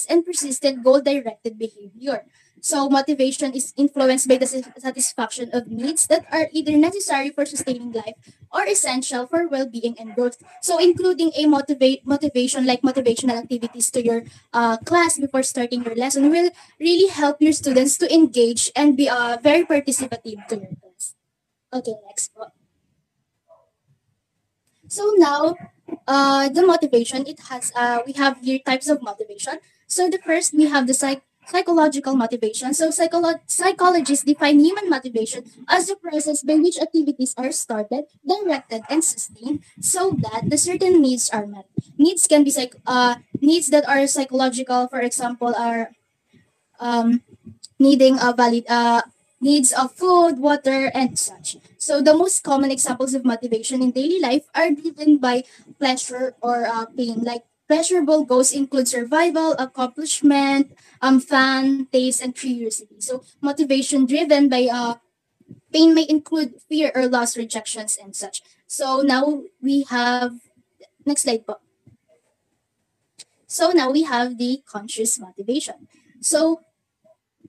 and persistent goal-directed behavior. So motivation is influenced by the satisfaction of needs that are either necessary for sustaining life or essential for well-being and growth. So including a motivation like motivational activities to your class before starting your lesson will really help your students to engage and be very participative to your class. Okay, next po. So now, the motivation, it has, we have here types of motivation. So the first, we have the psychological motivation. So psychologists define human motivation as the process by which activities are started, directed, and sustained so that the certain needs are met. Needs can be needs that are psychological, for example, are um, needing a valid needs of food, water, and such. So the most common examples of motivation in daily life are driven by pleasure or pain. Like pleasurable goals include survival, accomplishment, fun, taste, and curiosity. So motivation driven by pain may include fear or loss, rejections, and such. So now we have next slide po. So now we have the conscious motivation. So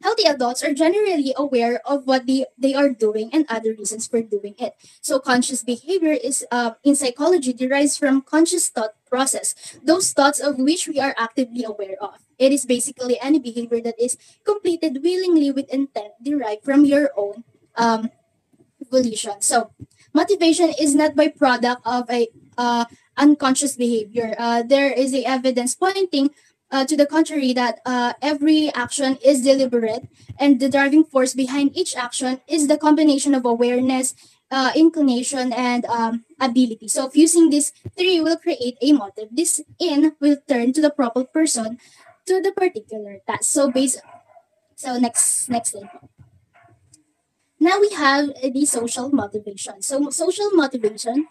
healthy adults are generally aware of what they are doing and other reasons for doing it. So conscious behavior is in psychology derives from conscious thought process, those thoughts of which we are actively aware of. It is basically any behavior that is completed willingly with intent derived from your own volition. So motivation is not by product of a unconscious behavior. There is a evidence pointing to the contrary that every action is deliberate and the driving force behind each action is the combination of awareness, inclination, and ability. So fusing these three will create a motive. This in will turn to the proper person to the particular task. So next slide. Now we have the social motivation. So social motivation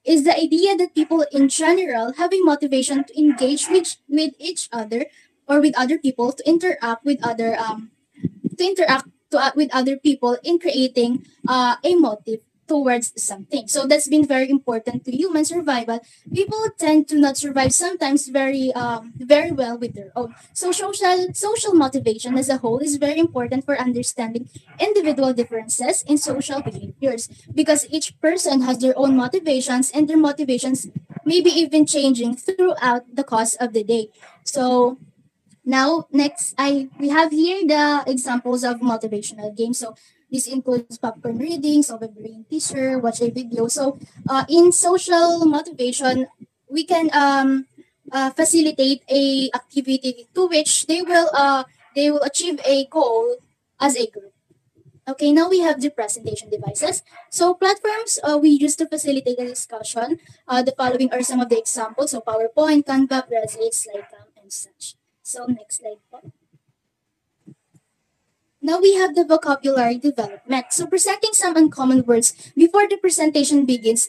is the idea that people in general have a motivation to engage with each other or with other people to interact with other with other people in creating a motive towards something. So that's been very important to human survival. People tend to not survive sometimes very well with their own. So social motivation as a whole is very important for understanding individual differences in social behaviors because each person has their own motivations and their motivations may be even changing throughout the course of the day. So now next I we have here the examples of motivational games. So This includes popcorn readings, over brain teaser, watch a video. So in social motivation, we can facilitate a activity to which they will achieve a goal as a group. Okay, now we have the presentation devices. So platforms we use to facilitate the discussion. The following are some of the examples. So PowerPoint, Canva, Preslate, SlideCam, and such. So next slide po. Now we have the vocabulary development. So presenting some uncommon words before the presentation begins.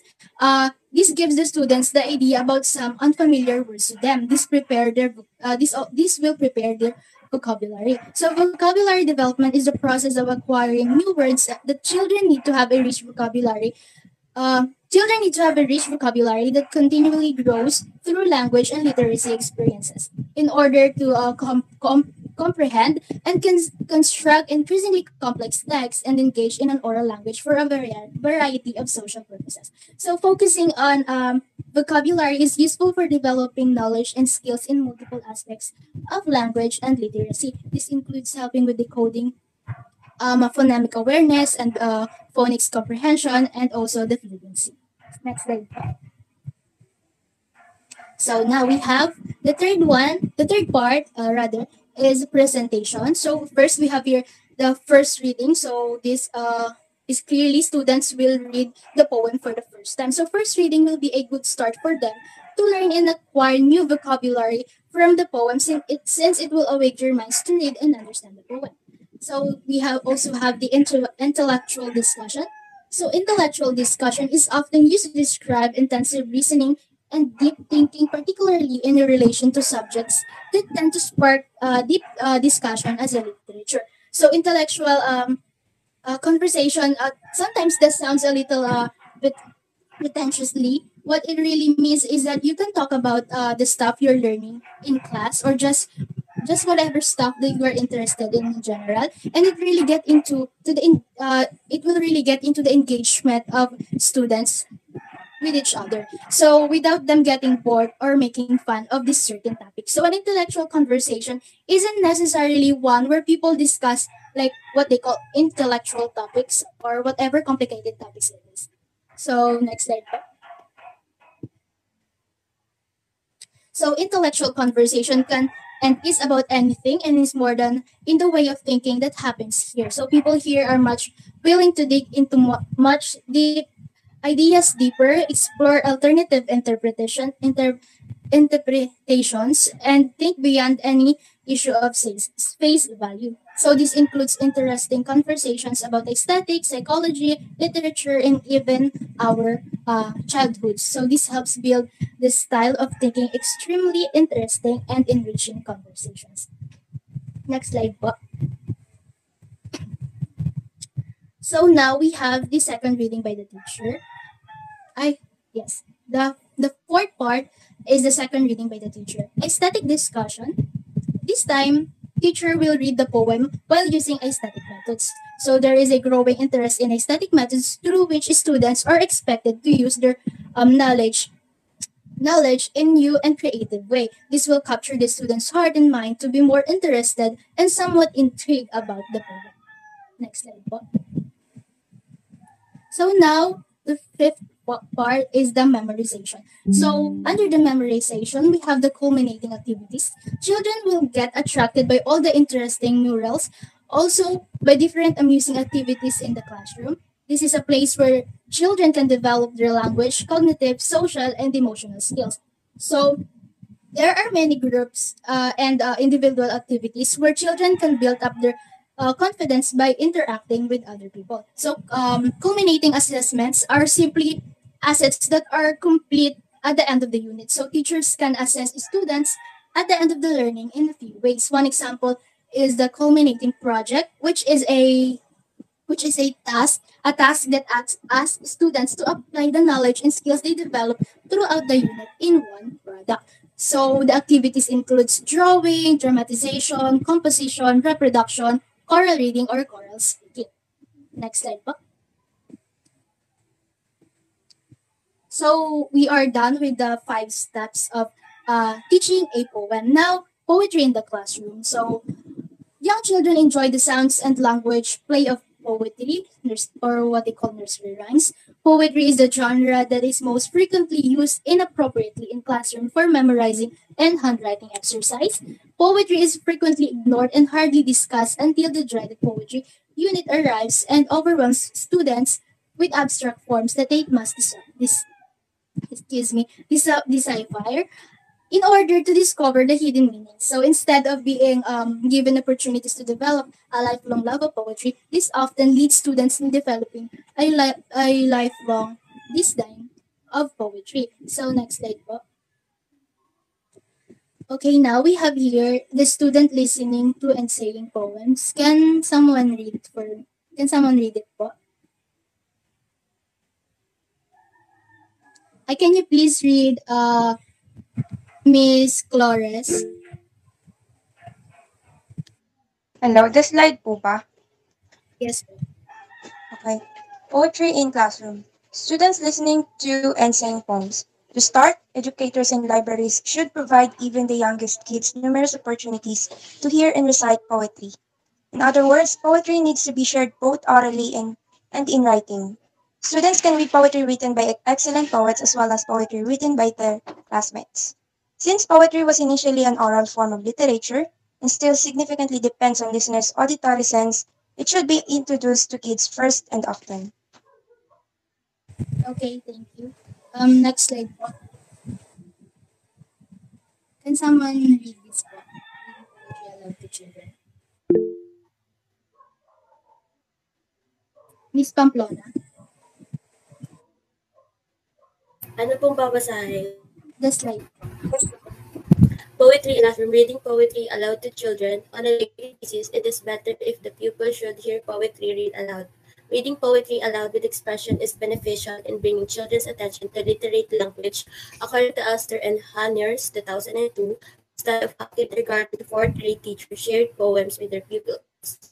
This gives the students the idea about some unfamiliar words to them. This will prepare their vocabulary. So vocabulary development is the process of acquiring new words that children need to have a rich vocabulary. Children need to have a rich vocabulary that continually grows through language and literacy experiences in order to comprehend and construct increasingly complex texts and engage in an oral language for a variety of social purposes. So, focusing on vocabulary is useful for developing knowledge and skills in multiple aspects of language and literacy. This includes helping with decoding, phonemic awareness, and phonics comprehension, and also the fluency. Next slide. So now we have the third part, rather, is presentation. So first we have here the first reading. So this is clearly students will read the poem for the first time. So first reading will be a good start for them to learn and acquire new vocabulary from the poem since it will awake your minds to read and understand the poem. So we also have the intellectual discussion. So intellectual discussion is often used to describe intensive reasoning and deep thinking, particularly in relation to subjects that tend to spark deep discussion as a literature. So intellectual conversation sometimes that sounds a little bit pretentiously. What it really means is that you can talk about the stuff you're learning in class or just whatever stuff that you are interested in general, and it will really get into the engagement of students with each other. So without them getting bored or making fun of this certain topic. So an intellectual conversation isn't necessarily one where people discuss like what they call intellectual topics or whatever complicated topics it is. So next slide. So intellectual conversation can and is about anything and is more than in the way of thinking that happens here. So people here are much willing to dig into much deep ideas deeper, explore alternative interpretations, and think beyond any issue of face value. So this includes interesting conversations about aesthetics, psychology, literature, and even our childhood. So this helps build this style of thinking extremely interesting and enriching conversations. Next slide po. So now we have the second reading by the teacher. Yes. The fourth part is the second reading by the teacher. Aesthetic discussion. This time, teacher will read the poem while using aesthetic methods. So there is a growing interest in aesthetic methods through which students are expected to use their knowledge in new and creative way. This will capture the students' heart and mind to be more interested and somewhat intrigued about the poem. Next slide po. So now, the fifth part is the memorization. So under the memorization, we have the culminating activities. Children will get attracted by all the interesting murals, also by different amusing activities in the classroom. This is a place where children can develop their language, cognitive, social, and emotional skills. So there are many groups and individual activities where children can build up their confidence by interacting with other people. So, culminating assessments are simply assets that are complete at the end of the unit. So, teachers can assess students at the end of the learning in a few ways. One example is the culminating project, which is a task that asks students to apply the knowledge and skills they develop throughout the unit in one product. So the activities includes drawing, dramatization, composition, reproduction, choral reading, or choral speaking. Next slide po. So we are done with the 5 steps of teaching a poem. Now, poetry in the classroom. So young children enjoy the sounds and language poetry, or what they call nursery rhymes. Poetry is the genre that is most frequently used inappropriately in classroom for memorizing and handwriting exercise. Poetry is frequently ignored and hardly discussed until the dreaded poetry unit arrives and overwhelms students with abstract forms that they must decipher in order to discover the hidden meanings. So instead of being given opportunities to develop a lifelong love of poetry, this often leads students in developing a lifelong disdain of poetry. So next slide po. Okay, now we have here the student listening to and saying poems. Can someone read it po? Can you please read Miss Flores? Hello, the slide po ba? Yes. Okay. Poetry in classroom. Students listening to and saying poems. To start, educators and libraries should provide even the youngest kids numerous opportunities to hear and recite poetry. In other words, poetry needs to be shared both orally and in writing. Students can read poetry written by excellent poets as well as poetry written by their classmates. Since poetry was initially an oral form of literature and still significantly depends on listeners' auditory sense, it should be introduced to kids first and often. Okay, thank you. Next slide po. Can someone read this po? Reading poetry aloud to children. Miss Pamplona, Ano pong babasahin? the slide. Poetry in classroom. Reading poetry aloud to children. On a daily basis, it is better if the pupil should hear poetry read aloud. Reading poetry aloud with expression is beneficial in bringing children's attention to literate language. According to Alster and Haniers, 2002, study of how kindergarten to fourth grade teachers shared poems with their pupils.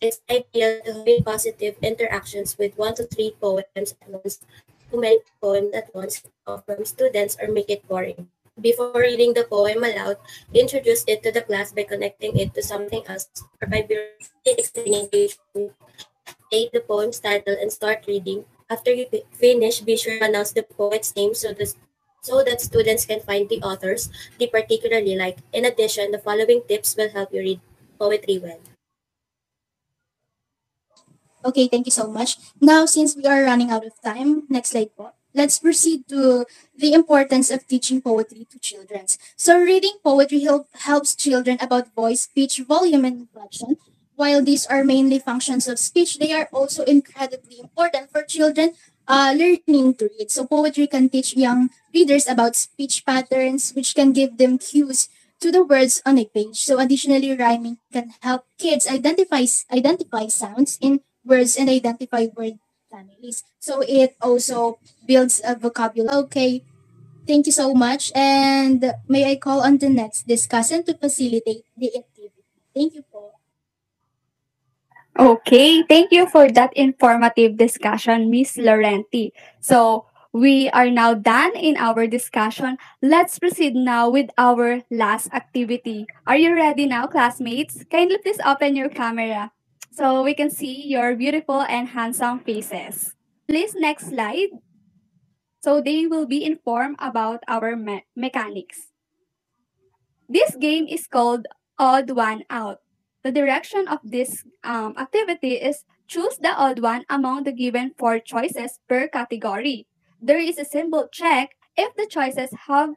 It's ideal to avoid positive interactions with 1 to 3 poems at once. Too many poems at once from students or make it boring. Before reading the poem aloud, introduce it to the class by connecting it to something else or by briefly explaining the issue. State the poem's title and start reading. After you finish, be sure to announce the poet's name so that students can find the authors they particularly like. In addition, the following tips will help you read poetry well. Okay, thank you so much. Now, since we are running out of time, next slide po. Let's proceed to the importance of teaching poetry to children. So, reading poetry helps children about voice, pitch, volume, and inflection. While these are mainly functions of speech, they are also incredibly important for children learning to read. So, poetry can teach young readers about speech patterns, which can give them cues to the words on a page. So, additionally, rhyming can help kids identify sounds in words and identify word families. So it also builds a vocabulary. Okay, thank you so much. And may I call on the next discussant to facilitate the activity? Thank you po. Okay, thank you for that informative discussion, Miss Laurenti. So, we are now done in our discussion. Let's proceed now with our last activity. Are you ready now, classmates? Kindly please open your camera so we can see your beautiful and handsome faces. Please, next slide. So they will be informed about our mechanics. This game is called Odd One Out. The direction of this activity is choose the odd one among the given 4 choices per category. There is a simple check if the choices have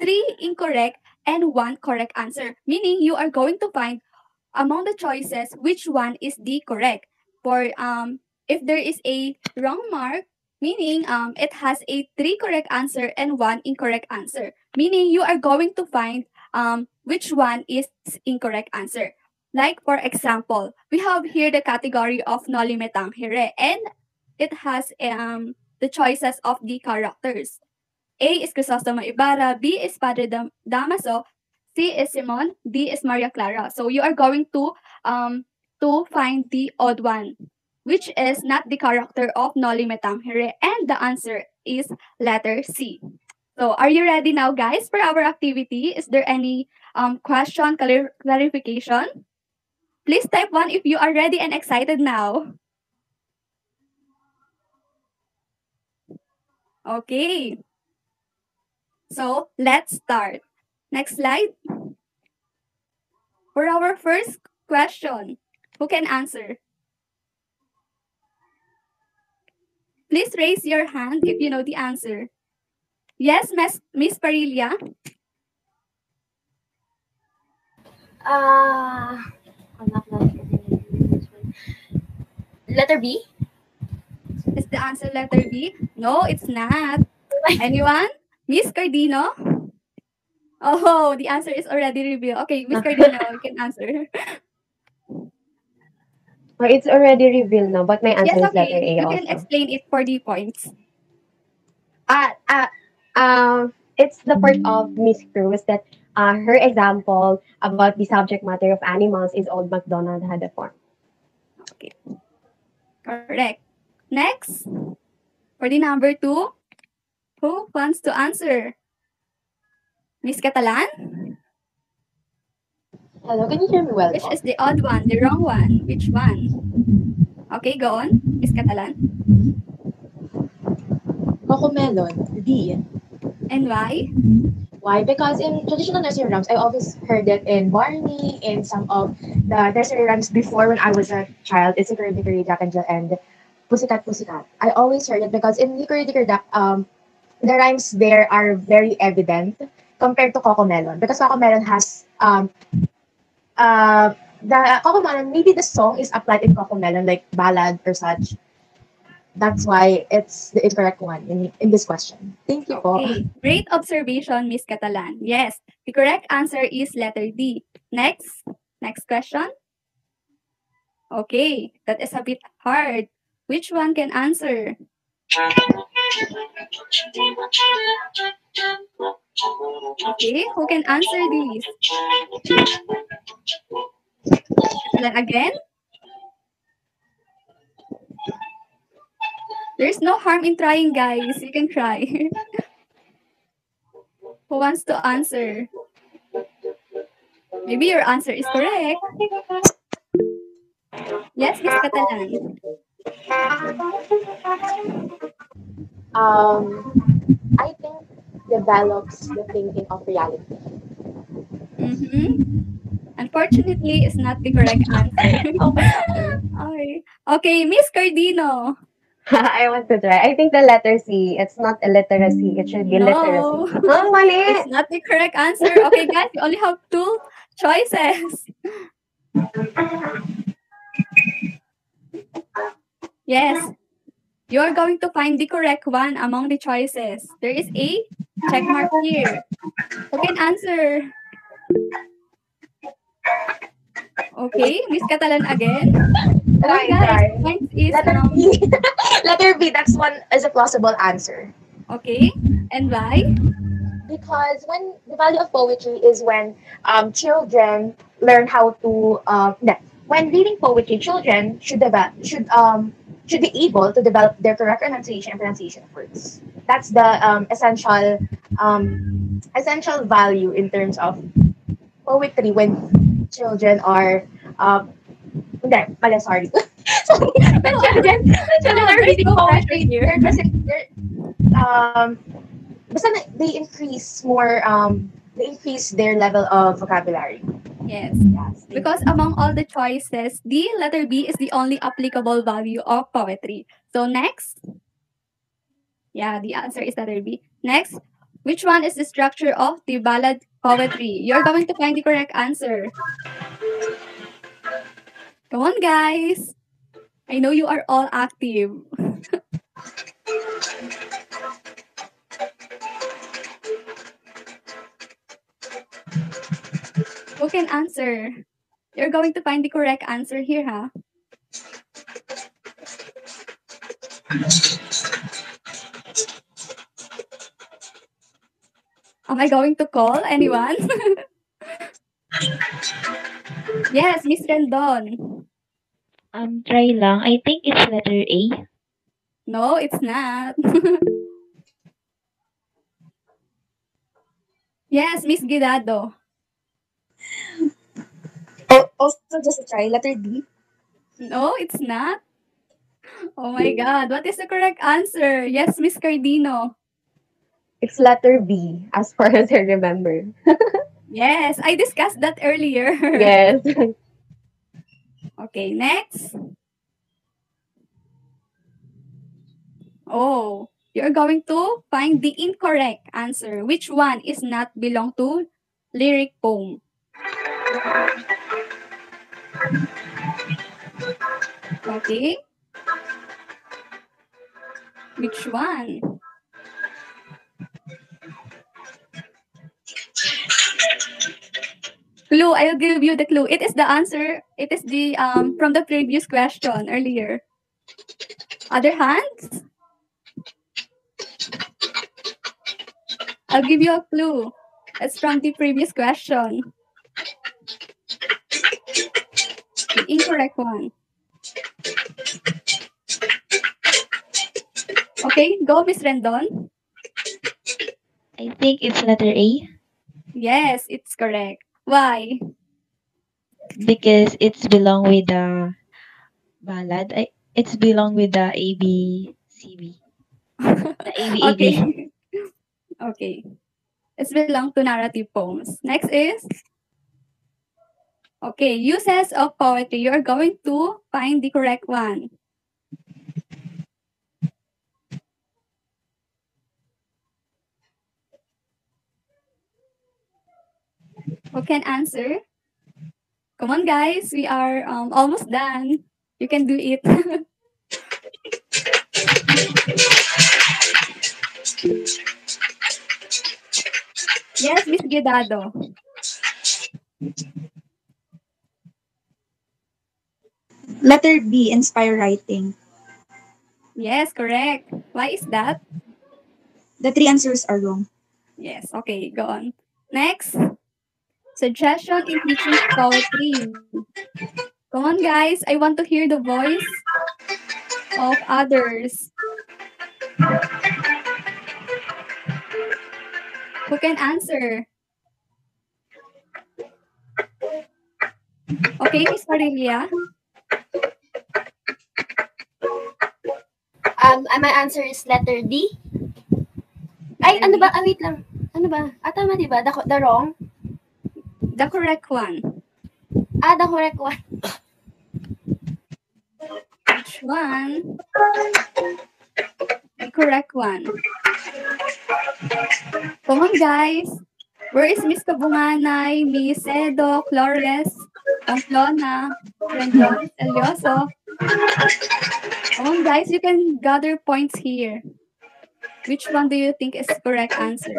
3 incorrect and 1 correct answer, meaning you are going to find among the choices which one is the correct. For if there is a wrong mark, meaning it has a 3 correct answer and 1 incorrect answer, meaning you are going to find which one is incorrect answer. Like for example, we have here the category of Noli Me Tangere, and it has the choices of the characters. A is Crisostomo Ibarra, B is Padre Damaso, C is Simon, D is Maria Clara. So you are going to find the odd one, which is not the character of Noli Me Tangere, and the answer is letter C. So are you ready now, guys, for our activity? Is there any question, clarification? Please type 1 if you are ready and excited now. Okay. So, let's start. Next slide. For our first question, who can answer? Please raise your hand if you know the answer. Yes, Miss Parilla? I'm not letter B. Is the answer letter B? No, it's not. Anyone? Miss Cardino? Oh, the answer is already revealed. Okay, Miss Cardino, you can answer. Or it's already revealed now, but my answer Yes, is letter okay. A You can also. explain it for the points. Uh, uh, it's the part of Miss Cruz that her example about the subject matter of animals is Old MacDonald had a farm. Okay. Correct. Next, for the number 2, who wants to answer? Miss Catalan? Hello, can you hear me well? Which is the odd one, the wrong one? Which one? Okay, go on, Miss Catalan. Cocomelon, D. And why? Why? Because in traditional nursery rhymes, I always heard it in Barney, in some of the nursery rhymes before when I was a child. It's Hickory Dickory Dock and Pussycat Pussycat. I always heard it because in Hickory Dickory Dock, the rhymes there are very evident compared to Cocomelon because Cocomelon has the Cocomelon, maybe the song is applied in Cocomelon like ballad or such. That's why it's the incorrect one in this question. Thank you po. Okay, great observation, Miss Catalan. Yes, the correct answer is letter D. Next question. Okay, that is a bit hard. Which one can answer? Okay, who can answer these? Catalan again? There's no harm in trying, guys. You can try. Who wants to answer? Maybe your answer is correct. Yes, Miss Catalan. I think develops the thinking of reality. Mm-hmm. Unfortunately, it's not the correct answer. Oh my god. Okay. Okay, Miss Cardino. I want to try. I think the letter C. It's not illiteracy. It should be literacy. No, Oh, it's mali! not the correct answer. Okay, guys, you only have 2 choices. Yes, you are going to find the correct one among the choices. There is a check mark here. Who can answer? Okay, Miss Catalan again. Come on, guys. Try. Points is Letter B. Letter B, that's one is a plausible answer. Okay, and why? Because when the value of poetry is when children learn how to when reading poetry, children should be able to develop their correct enunciation and pronunciation of words. That's the essential value in terms of poetry when children are hindi, pala, sorry. Sorry. When children are There's reading no pressure poetry, here. they're basta they increase more they increase their level of vocabulary. Yes. Yes. Because among all the choices, the letter B is the only applicable value of poetry. So next. Yeah, the answer is letter B. Next, which one is the structure of the ballad poetry? You're going to find the correct answer. Come on, guys. I know you are all active. Who can answer? You're going to find the correct answer here, huh? Am I going to call anyone? Yes, Miss Rendon. Try lang. I think it's letter A. No, it's not. Yes, Miss Guidado. Oh, also just a try. Letter D. No, it's not. Oh my God, what is the correct answer? Yes, Miss Cardino. It's letter B, as far as I remember. Yes, I discussed that earlier. Yes. Okay, next. Oh, you're going to find the incorrect answer. Which one is not belong to lyric poem? Okay. Which one? Clue, I'll give you the clue. It is the answer. It is the from the previous question earlier. Other hands? I'll give you a clue. It's from the previous question. The incorrect one. Okay, go, Miss Rendon. I think it's letter A Yes, it's correct. Why? because it's belong with the ballad. It's belong with the ABCB. The ABAB. Okay. Okay. It's belong to narrative poems. Next is, okay, uses of poetry. You're going to find the correct one. Who can answer? Come on, guys. We are almost done. You can do it. Yes, Miss Guedado. Letter B, inspire writing. Yes, correct. Why is that? The three answers are wrong. Yes, okay, go on. Next, suggestion in teaching poetry. Come on, guys. I want to hear the voice of others. Who can answer? Okay, Miss Marilia. My answer is letter D. Ay, ano ba? Wait lang. Ano ba? Tama, di ba? The wrong? The correct one. The correct one. Which one? The correct one. Come on, guys. Where is Miss Kabunganay, Miss Edo, Flores, Pamplona, Rendon, Elioso? Come on, guys. You can gather points here. Which one do you think is correct answer?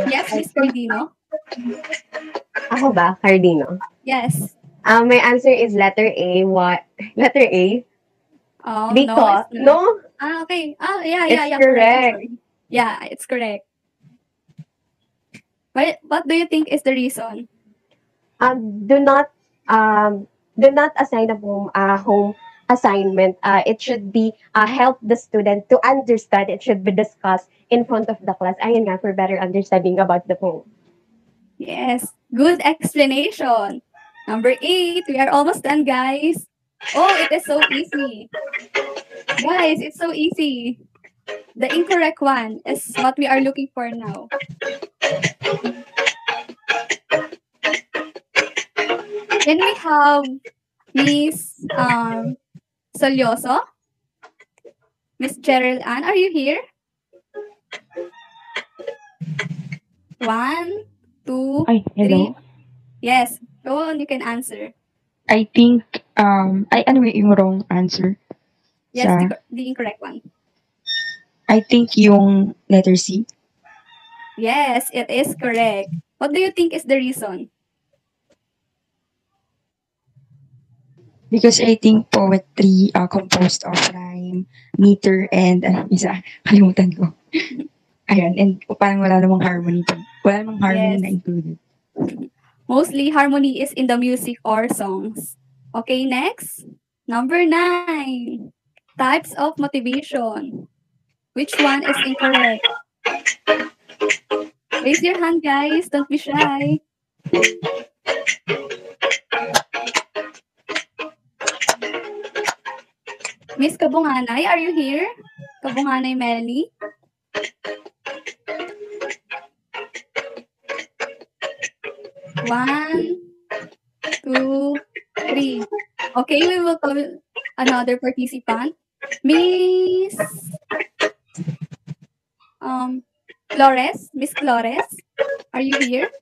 Yes, Miss Cardino? Ako ba? Cardino? Yes. My answer is letter A. What? Letter A? Oh, Because, no, it's not. no? Okay. Yeah, It's correct. correct. Yeah, it's correct. What do you think is the reason? Do not assign a home assignment. It should be help the student to understand. It should be discussed in front of the class. Ayun nga, for better understanding about the poem. Yes, good explanation. Number 8, we are almost done, guys. Oh, it is so easy. Guys, it's so easy. The incorrect one is what we are looking for now. Can we have Miss Solyoso? Miss Gerald Ann, are you here? 1, 2, Ay, 3. hello. Yes, go on, you can answer. I think, ano yung wrong answer? Yes, Sa, the incorrect one. I think yung letter C. Yes, it is correct. What do you think is the reason? Because I think poetry composed of rhyme, meter, and isa, kalimutan ko. Ayan, and parang wala namang harmony. Wala namang harmony Yes. na included. Mostly harmony is in the music or songs. Okay, next. Number 9. Types of motivation. Which one is incorrect? Raise your hand, guys. Don't be shy. Miss Kabunganay, are you here? Kabunganay Melanie? One, two, three. Okay, we will call another participant. Miss Flores, Miss Flores, are you here?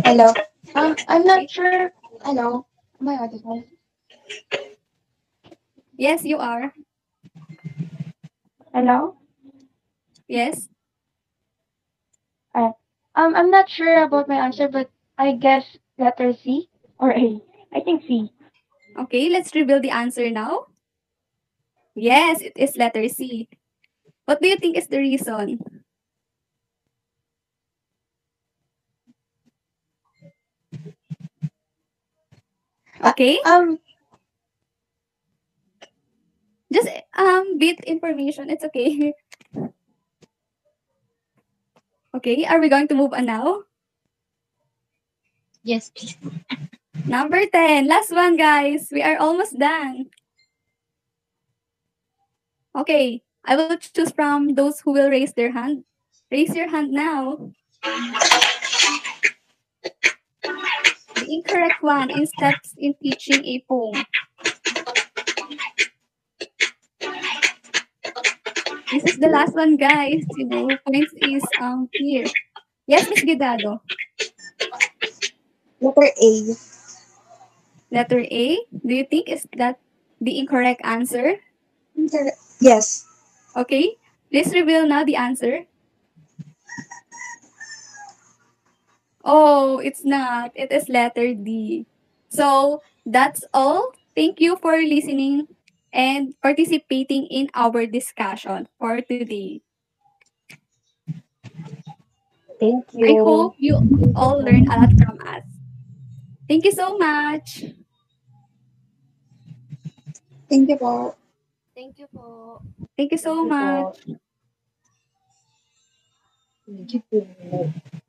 Hello. I'm Okay. not sure. Hello. Am I audible? Yes, you are. Hello. Yes. Uh, I'm not sure about my answer, but I guess letter C or A. I think C. Okay, let's reveal the answer now. Yes, it is letter C. What do you think is the reason? Okay, just bit information. It's okay. Okay, are we going to move on now? Yes, please. Number 10, last one, guys. We are almost done. Okay, I will choose from those who will raise their hand. Raise your hand now. The incorrect one in steps in teaching a poem. This is the last one, guys. Points is here. Yes, Miss Guidado. Letter A. Letter A. Do you think is that the incorrect answer? Yes. Okay, please reveal now the answer. Oh, it's not. It is letter D. So that's all. Thank you for listening and participating in our discussion for today. Thank I you. hope you Thank you all po. learned a lot from us. Thank you so much. Thank you po. Thank you po. Thank you Thank so you po. much. Thank you po.